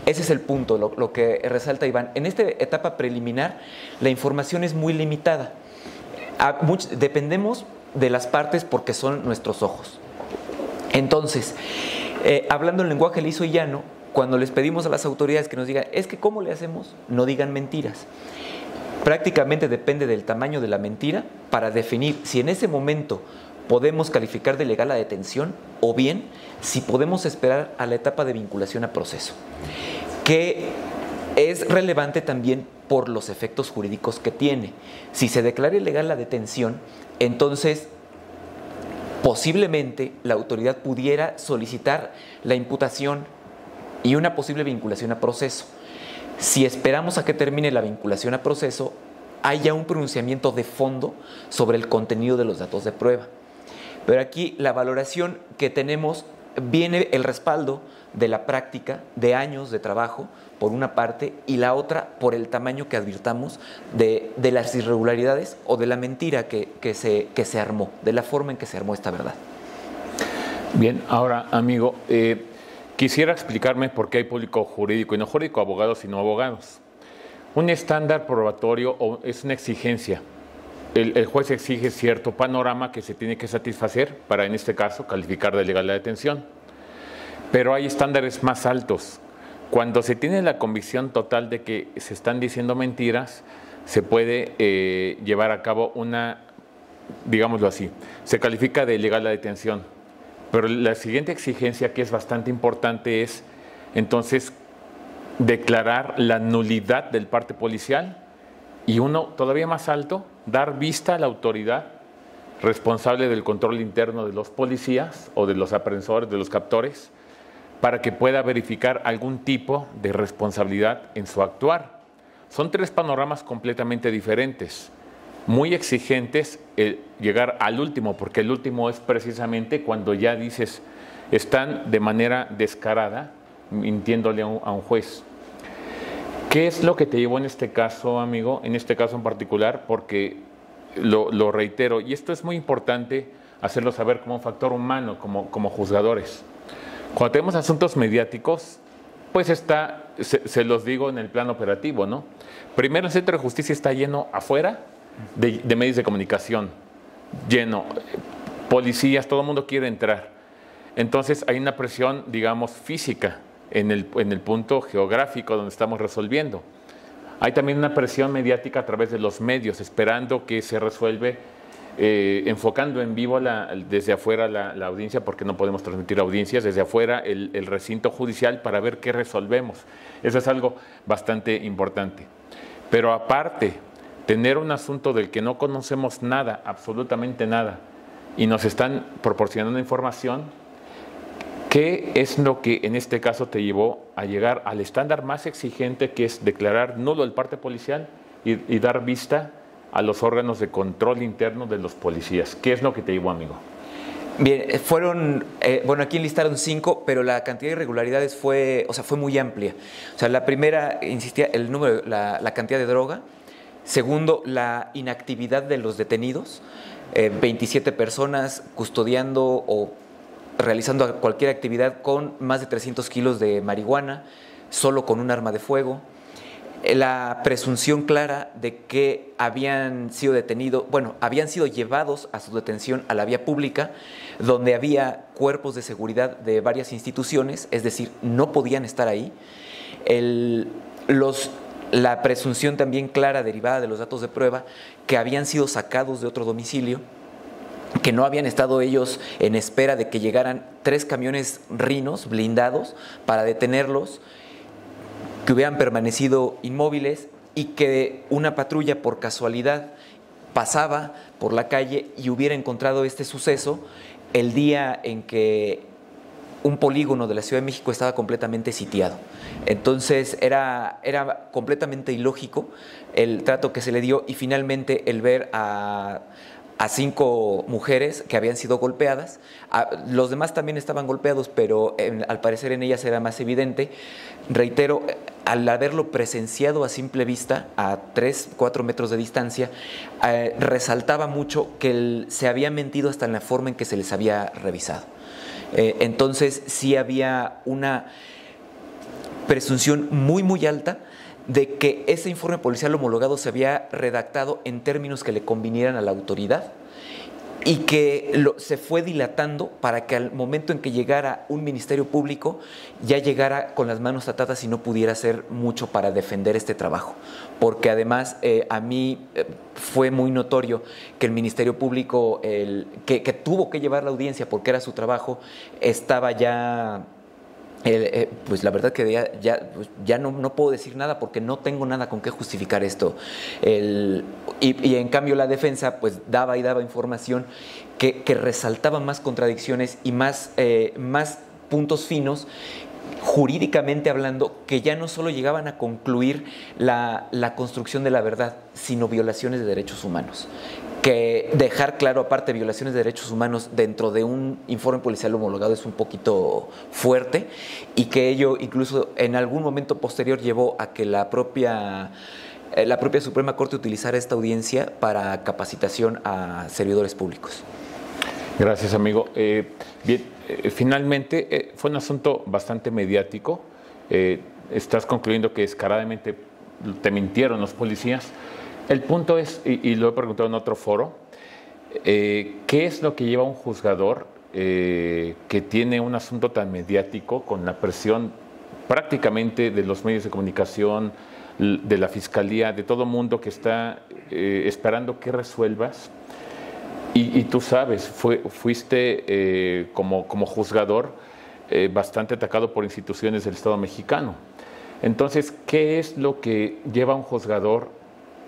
Ese es el punto, lo que resalta Iván. En esta etapa preliminar, la información es muy limitada. Dependemos de las partes porque son nuestros ojos. Entonces, hablando en lenguaje liso y llano, cuando les pedimos a las autoridades que nos digan, es que ¿cómo le hacemos? No digan mentiras. Prácticamente depende del tamaño de la mentira para definir si en ese momento podemos calificar de legal la detención o bien si podemos esperar a la etapa de vinculación a proceso, que es relevante también por los efectos jurídicos que tiene. Si se declara ilegal la detención, entonces posiblemente la autoridad pudiera solicitar la imputación y una posible vinculación a proceso. Si esperamos a que termine la vinculación a proceso, hay ya un pronunciamiento de fondo sobre el contenido de los datos de prueba. Pero aquí la valoración que tenemos viene el respaldo de la práctica de años de trabajo, por una parte, y la otra por el tamaño que advirtamos de las irregularidades o de la mentira que se armó, de la forma en que se armó esta verdad. Bien, ahora, amigo, quisiera explicarme por qué hay público jurídico y no jurídico, abogados y no abogados. Un estándar probatorio es una exigencia. El juez exige cierto panorama que se tiene que satisfacer para, en este caso, calificar de legal la detención. Pero hay estándares más altos. Cuando se tiene la convicción total de que se están diciendo mentiras, se puede llevar a cabo una, digámoslo así, se califica de ilegal la detención. Pero la siguiente exigencia, que es bastante importante, es entonces declarar la nulidad del parte policial y uno todavía más alto, dar vista a la autoridad responsable del control interno de los policías o de los aprensores, de los captores, para que pueda verificar algún tipo de responsabilidad en su actuar. Son tres panoramas completamente diferentes, muy exigentes llegar al último, porque el último es precisamente cuando ya dices, están de manera descarada mintiéndole a un juez. ¿Qué es lo que te llevó en este caso, amigo? En este caso en particular, porque lo reitero, y esto es muy importante hacerlo saber como un factor humano, como juzgadores. Cuando tenemos asuntos mediáticos, pues se los digo en el plano operativo, ¿no? Primero, el centro de justicia está lleno afuera de medios de comunicación, lleno, policías, todo el mundo quiere entrar. Entonces hay una presión, digamos, física en el punto geográfico donde estamos resolviendo. Hay también una presión mediática a través de los medios, esperando que se resuelve, enfocando en vivo desde afuera la audiencia, porque no podemos transmitir audiencias, desde afuera el recinto judicial para ver qué resolvemos. Eso es algo bastante importante. Pero aparte, tener un asunto del que no conocemos nada, absolutamente nada, y nos están proporcionando información, ¿qué es lo que en este caso te llevó a llegar al estándar más exigente, que es declarar nulo el parte policial y dar vista a los órganos de control interno de los policías? ¿Qué es lo que te llevó, amigo? Bien, fueron, bueno, aquí enlistaron 5, pero la cantidad de irregularidades fue muy amplia. O sea, la primera, insistía, el número, la cantidad de droga. Segundo, la inactividad de los detenidos, 27 personas custodiando o realizando cualquier actividad con más de 300 kilos de marihuana, solo con un arma de fuego. La presunción clara de que habían sido detenidos, habían sido llevados a su detención a la vía pública, donde había cuerpos de seguridad de varias instituciones, es decir, no podían estar ahí. La presunción también clara derivada de los datos de prueba que habían sido sacados de otro domicilio, que no habían estado ellos en espera de que llegaran 3 camiones Rhinos blindados para detenerlos, que hubieran permanecido inmóviles y que una patrulla por casualidad pasaba por la calle y hubiera encontrado este suceso el día en que un polígono de la Ciudad de México estaba completamente sitiado. Entonces era completamente ilógico el trato que se le dio, y finalmente el ver a 5 mujeres que habían sido golpeadas. Los demás también estaban golpeados, pero al parecer en ellas era más evidente. Reitero, al haberlo presenciado a simple vista, a 3-4 metros de distancia, resaltaba mucho que se había mentido hasta en la forma en que se les había revisado. Entonces sí había una presunción muy, muy alta de que ese informe policial homologado se había redactado en términos que le convinieran a la autoridad, y que se fue dilatando para que al momento en que llegara un ministerio público ya llegara con las manos atadas y no pudiera hacer mucho para defender este trabajo. Porque además a mí fue muy notorio que el ministerio público, que tuvo que llevar la audiencia porque era su trabajo, estaba ya... pues la verdad que ya no puedo decir nada porque no tengo nada con qué justificar esto. Y en cambio la defensa pues daba información que resaltaba más contradicciones y más puntos finos, jurídicamente hablando, que ya no solo llegaban a concluir la construcción de la verdad, sino violaciones de derechos humanos. Que dejar claro, aparte, violaciones de derechos humanos dentro de un informe policial homologado es un poquito fuerte, y que ello incluso en algún momento posterior llevó a que la propia Suprema Corte utilizara esta audiencia para capacitación a servidores públicos. Gracias, amigo. Bien, finalmente fue un asunto bastante mediático. Estás concluyendo que descaradamente te mintieron los policías. El punto es, y lo he preguntado en otro foro, ¿qué es lo que lleva a un juzgador que tiene un asunto tan mediático, con la presión prácticamente de los medios de comunicación, de la Fiscalía, de todo mundo que está esperando que resuelvas? Y tú sabes, fuiste como juzgador bastante atacado por instituciones del Estado mexicano. Entonces, ¿qué es lo que lleva a un juzgador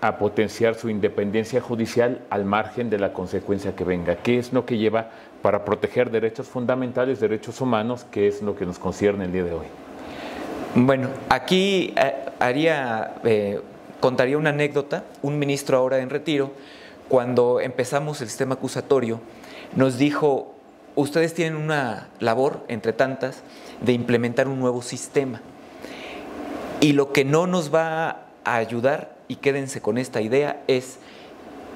a potenciar su independencia judicial al margen de la consecuencia que venga? ¿Qué es lo que lleva para proteger derechos fundamentales, derechos humanos, que es lo que nos concierne el día de hoy? Bueno, aquí contaría una anécdota. Un ministro ahora en retiro, cuando empezamos el sistema acusatorio, nos dijo: ustedes tienen una labor, entre tantas, de implementar un nuevo sistema. Y lo que no nos va a ayudar, y quédense con esta idea, es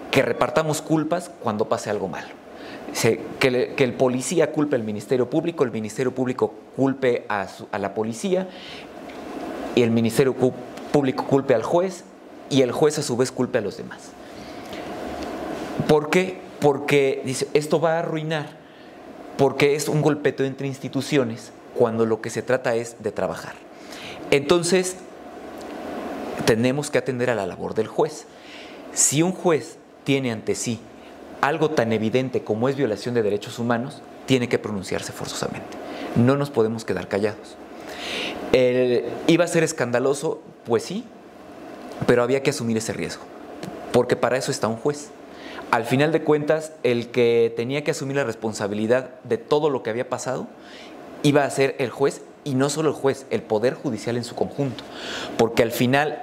que repartamos culpas cuando pase algo malo. Que el policía culpe al Ministerio Público, el Ministerio Público culpe a la policía, y el Ministerio Público culpe al juez, y el juez a su vez culpe a los demás. ¿Por qué? Porque dice, esto va a arruinar, porque es un golpeteo entre instituciones, cuando lo que se trata es de trabajar. Entonces, tenemos que atender a la labor del juez. Si un juez tiene ante sí algo tan evidente como es violación de derechos humanos, tiene que pronunciarse forzosamente. No nos podemos quedar callados. ¿Iba a ser escandaloso? Pues sí, pero había que asumir ese riesgo, porque para eso está un juez. Al final de cuentas, el que tenía que asumir la responsabilidad de todo lo que había pasado iba a ser el juez, y no solo el juez, el Poder Judicial en su conjunto, porque al final,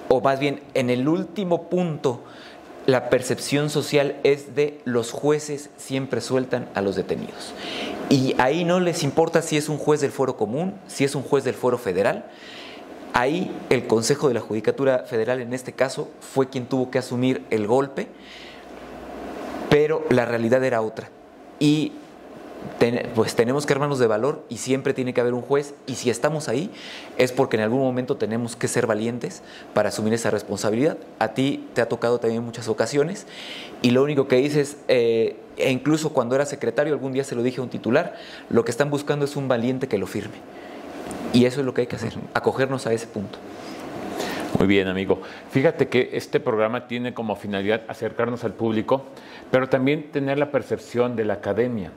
o más bien en el último punto, la percepción social es de los jueces siempre sueltan a los detenidos. Y ahí no les importa si es un juez del fuero común, si es un juez del fuero federal. Ahí el Consejo de la Judicatura Federal, en este caso, fue quien tuvo que asumir el golpe, pero la realidad era otra. Y pues tenemos que armarnos de valor, y siempre tiene que haber un juez, y si estamos ahí es porque en algún momento tenemos que ser valientes para asumir esa responsabilidad. A ti te ha tocado también muchas ocasiones, y lo único que dices, e incluso cuando era secretario, algún día se lo dije a un titular, lo que están buscando es un valiente que lo firme, y eso es lo que hay que hacer, acogernos a ese punto. Muy bien, amigo. Fíjate que este programa tiene como finalidad acercarnos al público, pero también tener la percepción de la academia.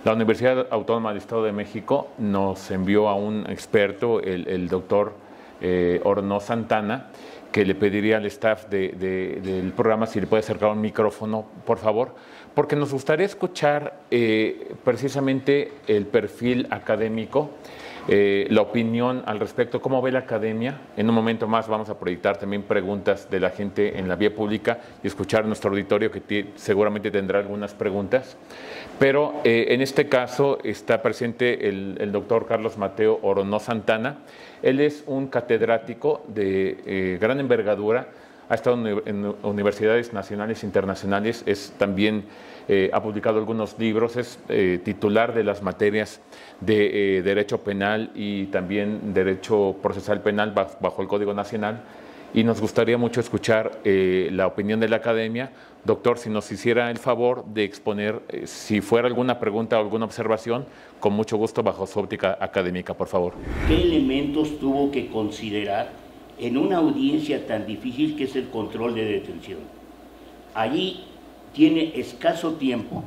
La Universidad Autónoma del Estado de México nos envió a un experto, el doctor Oronoz Santana, que le pediría al staff del programa si le puede acercar un micrófono, por favor, porque nos gustaría escuchar precisamente el perfil académico, la opinión al respecto, cómo ve la academia. En un momento más vamos a proyectar también preguntas de la gente en la vía pública y escuchar a nuestro auditorio que seguramente tendrá algunas preguntas. Pero en este caso está presente el doctor Carlos Mateo Oronoz Santana. Él es un catedrático de gran envergadura, ha estado en universidades nacionales e internacionales, también ha publicado algunos libros, es titular de las materias de Derecho Penal y también Derecho Procesal Penal bajo el Código Nacional, y nos gustaría mucho escuchar la opinión de la academia. Doctor, si nos hiciera el favor de exponer, si fuera alguna pregunta o alguna observación, con mucho gusto bajo su óptica académica, por favor. ¿Qué elementos tuvo que considerar en una audiencia tan difícil que es el control de detención? Allí tiene escaso tiempo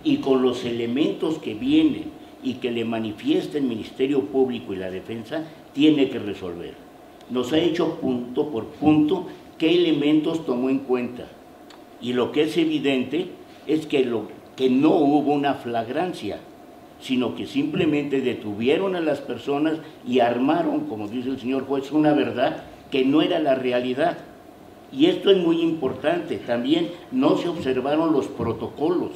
y con los elementos que vienen y que le manifiesta el Ministerio Público y la defensa, tiene que resolver. Nos ha hecho punto por punto qué elementos tomó en cuenta. Y lo que es evidente es que no hubo una flagrancia, sino que simplemente detuvieron a las personas y armaron, como dice el señor juez, una verdad que no era la realidad. Y esto es muy importante. También no se observaron los protocolos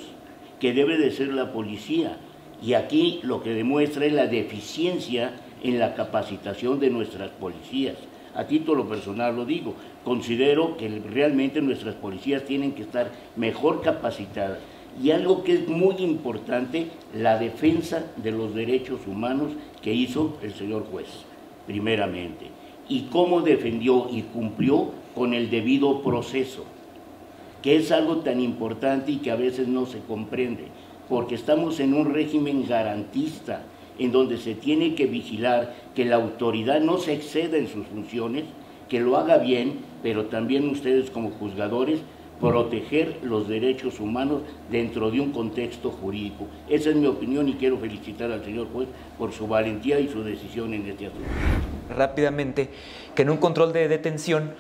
que debe de ser la policía. Y aquí lo que demuestra es la deficiencia en la capacitación de nuestras policías. A título personal lo digo, considero que realmente nuestras policías tienen que estar mejor capacitadas. Y algo que es muy importante, la defensa de los derechos humanos que hizo el señor juez, primeramente. Y cómo defendió y cumplió con el debido proceso, que es algo tan importante y que a veces no se comprende, porque estamos en un régimen garantista, en donde se tiene que vigilar que la autoridad no se exceda en sus funciones, que lo haga bien, pero también ustedes como juzgadores, proteger los derechos humanos dentro de un contexto jurídico. Esa es mi opinión y quiero felicitar al señor juez por su valentía y su decisión en este asunto. Rápidamente, que en un control de detención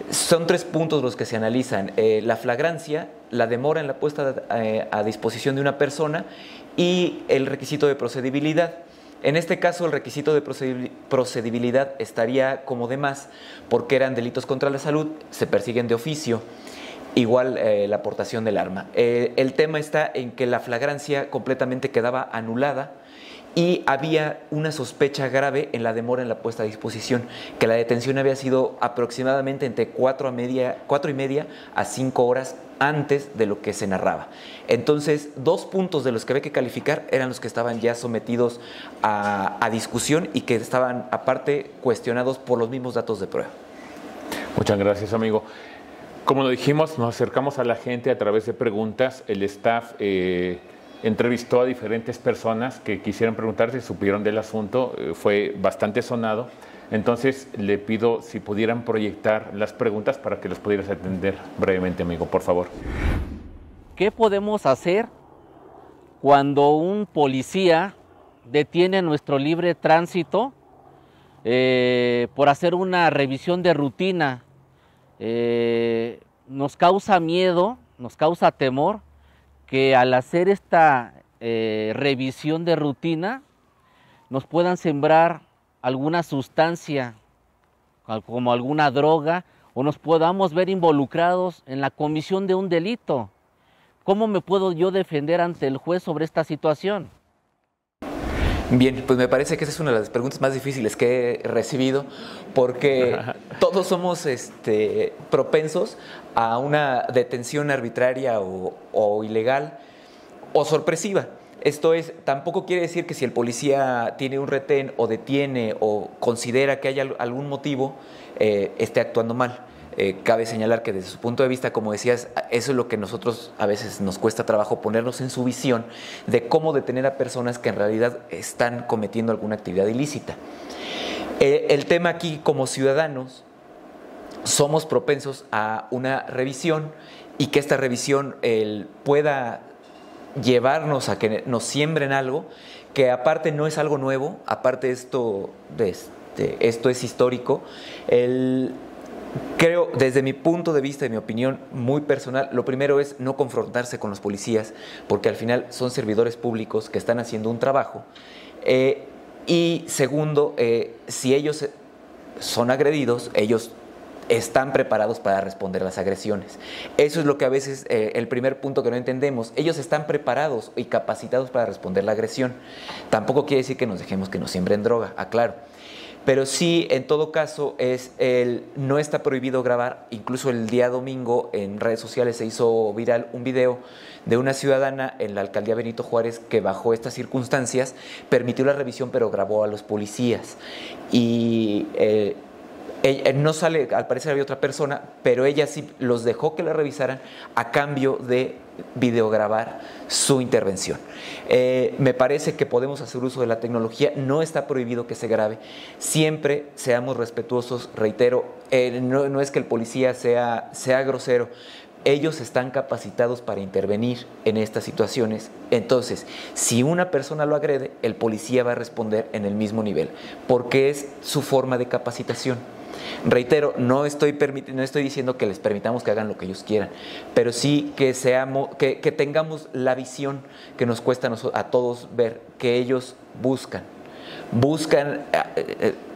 son 3 puntos los que se analizan: la flagrancia, la demora en la puesta a disposición de una persona y el requisito de procedibilidad. En este caso, el requisito de procedibilidad estaría como de más, porque eran delitos contra la salud, se persiguen de oficio, igual la aportación del arma. El tema está en que la flagrancia completamente quedaba anulada y había una sospecha grave en la demora en la puesta a disposición, que la detención había sido aproximadamente entre 4 y media a 5 horas antes de lo que se narraba. Entonces, 2 puntos de los que había que calificar eran los que estaban ya sometidos a discusión y que estaban aparte cuestionados por los mismos datos de prueba. Muchas gracias, amigo. Como lo dijimos, nos acercamos a la gente a través de preguntas. El staff entrevistó a diferentes personas que quisieran preguntar si supieron del asunto. Fue bastante sonado. Entonces, le pido si pudieran proyectar las preguntas para que las pudieras atender brevemente, amigo, por favor. ¿Qué podemos hacer cuando un policía detiene nuestro libre tránsito por hacer una revisión de rutina? Nos causa miedo, nos causa temor que al hacer esta revisión de rutina nos puedan sembrar alguna sustancia, como alguna droga, o nos podamos ver involucrados en la comisión de un delito. ¿Cómo me puedo yo defender ante el juez sobre esta situación? Bien, pues me parece que esa es una de las preguntas más difíciles que he recibido, porque todos somos propensos a una detención arbitraria o ilegal o sorpresiva. Esto es, tampoco quiere decir que si el policía tiene un retén o detiene o considera que hay algún motivo, esté actuando mal. Cabe señalar que desde su punto de vista, como decías, eso es lo que nosotros a veces nos cuesta trabajo ponernos en su visión de cómo detener a personas que en realidad están cometiendo alguna actividad ilícita. El tema aquí, como ciudadanos, somos propensos a una revisión y que esta revisión pueda llevarnos a que nos siembren algo que aparte no es algo nuevo, aparte esto esto es histórico. Creo, desde mi punto de vista y mi opinión muy personal, lo primero es no confrontarse con los policías, porque al final son servidores públicos que están haciendo un trabajo. Y segundo, si ellos son agredidos, ellos están preparados para responder las agresiones. Eso es lo que a veces, el primer punto que no entendemos. Ellos están preparados y capacitados para responder la agresión. Tampoco quiere decir que nos dejemos que nos siembren droga, aclaro. Pero sí, en todo caso, no está prohibido grabar. Incluso el día domingo en redes sociales se hizo viral un video de una ciudadana en la alcaldía Benito Juárez que bajo estas circunstancias permitió la revisión, pero grabó a los policías. Y no sale, al parecer había otra persona, pero ella sí los dejó que la revisaran a cambio de videograbar su intervención. Me parece que podemos hacer uso de la tecnología, no está prohibido que se grabe, siempre seamos respetuosos, reitero, no es que el policía sea grosero, ellos están capacitados para intervenir en estas situaciones. Entonces, si una persona lo agrede, el policía va a responder en el mismo nivel, porque es su forma de capacitación. Reitero, no estoy diciendo que les permitamos que hagan lo que ellos quieran, pero sí que tengamos la visión que nos cuesta a todos ver, que ellos buscan,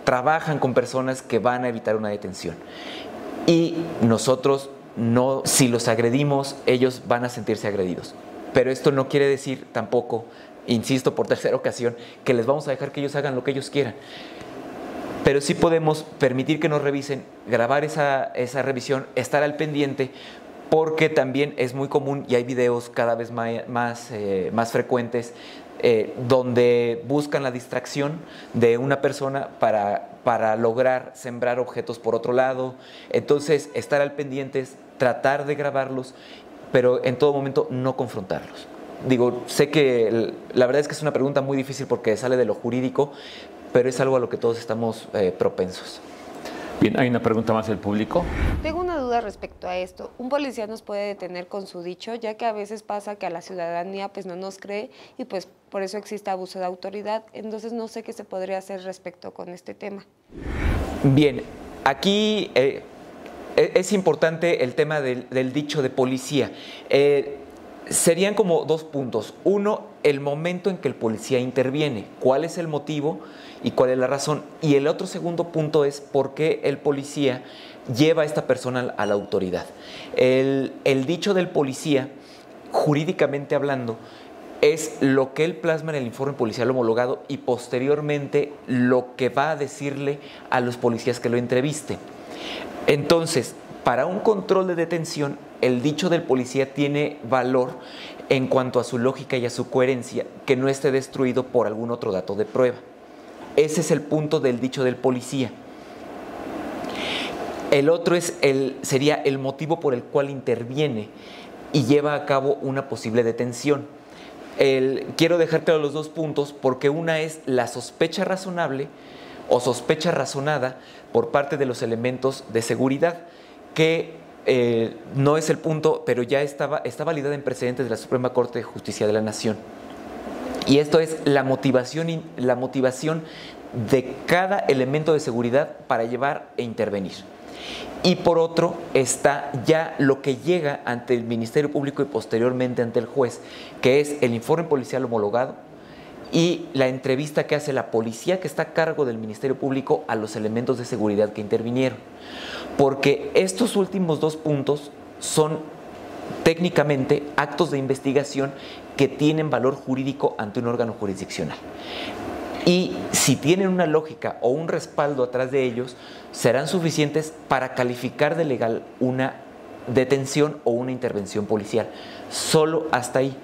trabajan con personas que van a evitar una detención. Y nosotros no, si los agredimos, ellos van a sentirse agredidos. Pero esto no quiere decir tampoco, insisto por tercera ocasión, que les vamos a dejar que ellos hagan lo que ellos quieran. Pero sí podemos permitir que nos revisen, grabar esa revisión, estar al pendiente, porque también es muy común y hay videos cada vez más frecuentes donde buscan la distracción de una persona para lograr sembrar objetos por otro lado. Entonces, estar al pendiente, tratar de grabarlos, pero en todo momento no confrontarlos. Digo, sé que la verdad es que es una pregunta muy difícil porque sale de lo jurídico, pero es algo a lo que todos estamos propensos. Bien, hay una pregunta más del público. Tengo una duda respecto a esto. ¿Un policía nos puede detener con su dicho? Ya que a veces pasa que a la ciudadanía pues no nos cree y pues por eso existe abuso de autoridad. Entonces no sé qué se podría hacer respecto con este tema. Bien, aquí es importante el tema del dicho de policía. Serían como dos puntos. Uno, el momento en que el policía interviene. ¿Cuál es el motivo y cuál es la razón? Y el otro segundo punto es por qué el policía lleva a esta persona a la autoridad. El dicho del policía, jurídicamente hablando, es lo que él plasma en el informe policial homologado y posteriormente lo que va a decirle a los policías que lo entrevisten. Entonces, para un control de detención, el dicho del policía tiene valor en cuanto a su lógica y a su coherencia, que no esté destruido por algún otro dato de prueba. Ese es el punto del dicho del policía. El otro sería el motivo por el cual interviene y lleva a cabo una posible detención. Quiero dejar claro los dos puntos porque una es la sospecha razonable o sospecha razonada por parte de los elementos de seguridad, que no es el punto, pero ya está validada en precedentes de la Suprema Corte de Justicia de la Nación. Y esto es la motivación de cada elemento de seguridad para llevar e intervenir. Y por otro está ya lo que llega ante el Ministerio Público y posteriormente ante el juez, que es el informe policial homologado y la entrevista que hace la policía que está a cargo del Ministerio Público a los elementos de seguridad que intervinieron. Porque estos últimos dos puntos son técnicamente actos de investigación que tienen valor jurídico ante un órgano jurisdiccional. Y si tienen una lógica o un respaldo atrás de ellos, serán suficientes para calificar de legal una detención o una intervención policial. Solo hasta ahí.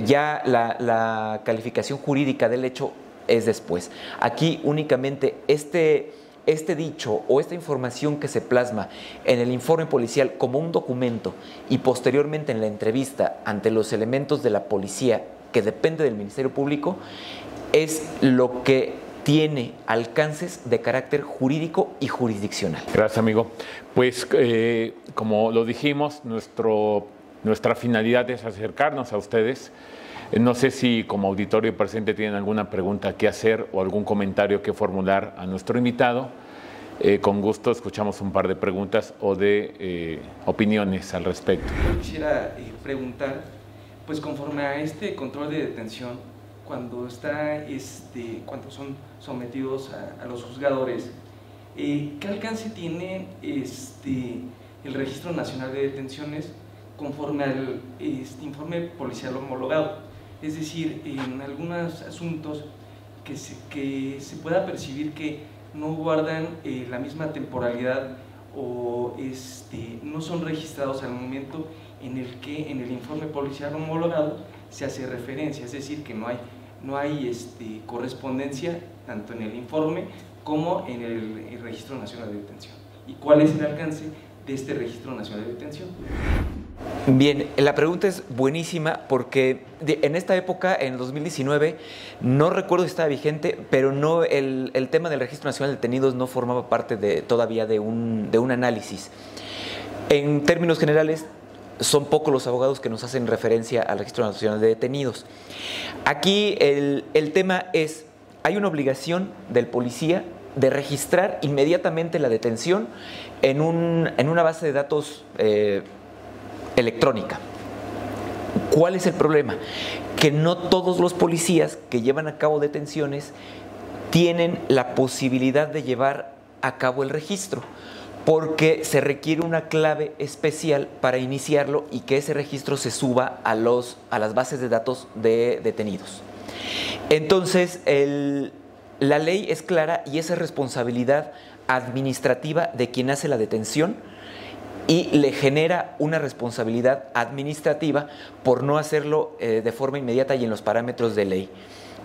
Ya la calificación jurídica del hecho es después. Aquí únicamente este dicho o esta información que se plasma en el informe policial como un documento y posteriormente en la entrevista ante los elementos de la policía que depende del Ministerio Público es lo que tiene alcances de carácter jurídico y jurisdiccional. Gracias, amigo. Pues como lo dijimos, nuestro nuestra finalidad es acercarnos a ustedes. No sé si como auditorio presente tienen alguna pregunta que hacer o algún comentario que formular a nuestro invitado. Con gusto escuchamos un par de preguntas o de opiniones al respecto. Yo quisiera preguntar, pues conforme a este control de detención, cuando son sometidos a los juzgadores, ¿qué alcance tiene el Registro Nacional de Detenciones conforme al informe policial homologado? Es decir, en algunos asuntos que se pueda percibir que no guardan la misma temporalidad o no son registrados al momento en el que en el informe policial homologado se hace referencia, es decir, que no hay correspondencia tanto en el informe como en el Registro Nacional de Detención. ¿Y cuál es el alcance de este Registro Nacional de Detención? Bien, la pregunta es buenísima porque en esta época, en 2019, no recuerdo si estaba vigente, pero no el tema del Registro Nacional de Detenidos no formaba parte todavía de un análisis. En términos generales, son pocos los abogados que nos hacen referencia al Registro Nacional de Detenidos. Aquí el tema es, hay una obligación del policía de registrar inmediatamente la detención en una base de datos electrónica. ¿Cuál es el problema? Que no todos los policías que llevan a cabo detenciones tienen la posibilidad de llevar a cabo el registro, porque se requiere una clave especial para iniciarlo y que ese registro se suba a las bases de datos de detenidos. Entonces, la ley es clara y esa es responsabilidad administrativa de quien hace la detención y le genera una responsabilidad administrativa por no hacerlo de forma inmediata y en los parámetros de ley.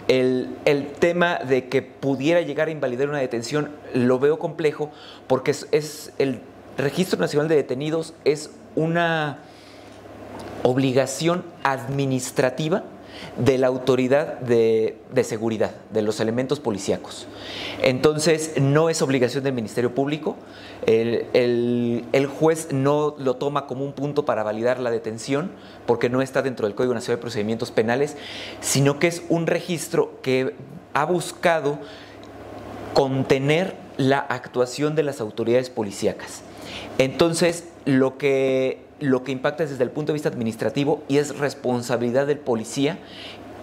El tema de que pudiera llegar a invalidar una detención lo veo complejo porque el Registro Nacional de Detenidos es una obligación administrativa de la autoridad de seguridad, de los elementos policíacos. Entonces, no es obligación del Ministerio Público, el juez no lo toma como un punto para validar la detención, porque no está dentro del Código Nacional de Procedimientos Penales, sino que es un registro que ha buscado contener la actuación de las autoridades policíacas. Entonces, lo que impacta es desde el punto de vista administrativo y es responsabilidad del policía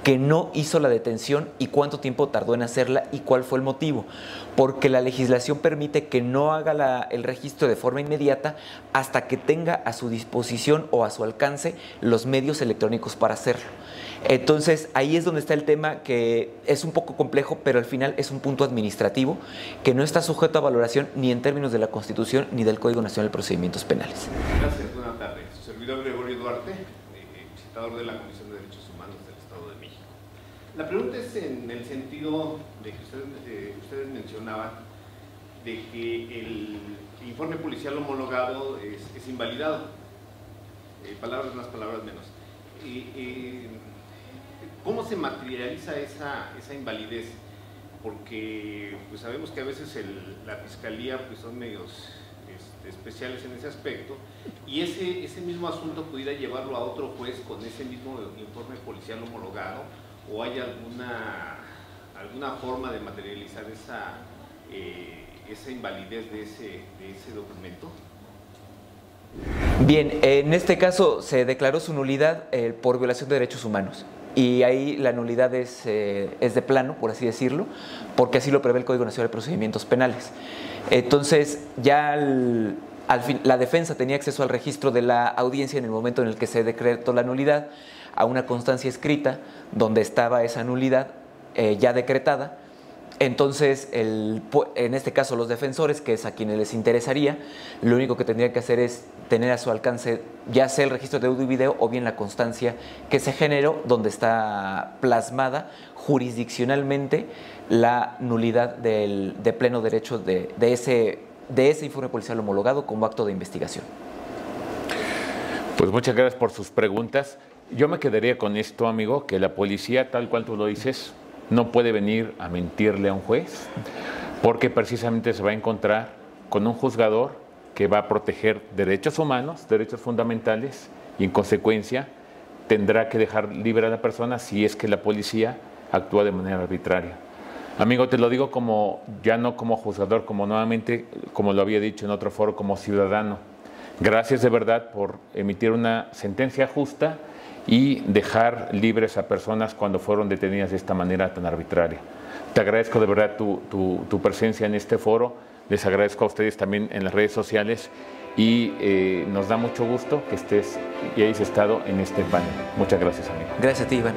que no hizo la detención y cuánto tiempo tardó en hacerla y cuál fue el motivo. Porque la legislación permite que no haga el registro de forma inmediata hasta que tenga a su disposición o a su alcance los medios electrónicos para hacerlo. Entonces, ahí es donde está el tema, que es un poco complejo, pero al final es un punto administrativo que no está sujeto a valoración ni en términos de la Constitución ni del Código Nacional de Procedimientos Penales. Gracias, buenas tardes. Su servidor Gregorio Duarte, visitador de la Comisión de Derechos Humanos del Estado de México. La pregunta es en el sentido de que ustedes mencionaban de que el informe policial homologado es invalidado. Palabras más, palabras menos. ¿Cómo se materializa esa invalidez? Porque pues, sabemos que a veces la Fiscalía pues, son medios especiales en ese aspecto y ese mismo asunto pudiera llevarlo a otro juez con ese mismo informe policial homologado, o hay alguna forma de materializar esa invalidez de ese documento. Bien, en este caso se declaró su nulidad por violación de derechos humanos. Y ahí la nulidad es de plano, por así decirlo, porque así lo prevé el Código Nacional de Procedimientos Penales. Entonces, ya al fin, la defensa tenía acceso al registro de la audiencia en el momento en el que se decretó la nulidad, a una constancia escrita donde estaba esa nulidad ya decretada. Entonces, en este caso, los defensores, que es a quienes les interesaría, lo único que tendrían que hacer es tener a su alcance ya sea el registro de audio y video o bien la constancia que se generó, donde está plasmada jurisdiccionalmente la nulidad de pleno derecho de ese informe policial homologado como acto de investigación. Pues muchas gracias por sus preguntas. Yo me quedaría con esto, amigo, que la policía, tal cual tú lo dices, no puede venir a mentirle a un juez, porque precisamente se va a encontrar con un juzgador que va a proteger derechos humanos, derechos fundamentales, y en consecuencia tendrá que dejar libre a la persona si es que la policía actúa de manera arbitraria. Amigo, te lo digo como, ya no como juzgador, como nuevamente, como lo había dicho en otro foro, como ciudadano. Gracias de verdad por emitir una sentencia justa y dejar libres a personas cuando fueron detenidas de esta manera tan arbitraria. Te agradezco de verdad tu presencia en este foro, les agradezco a ustedes también en las redes sociales y nos da mucho gusto que estés y hayas estado en este panel. Muchas gracias, amigo. Gracias a ti, Iván.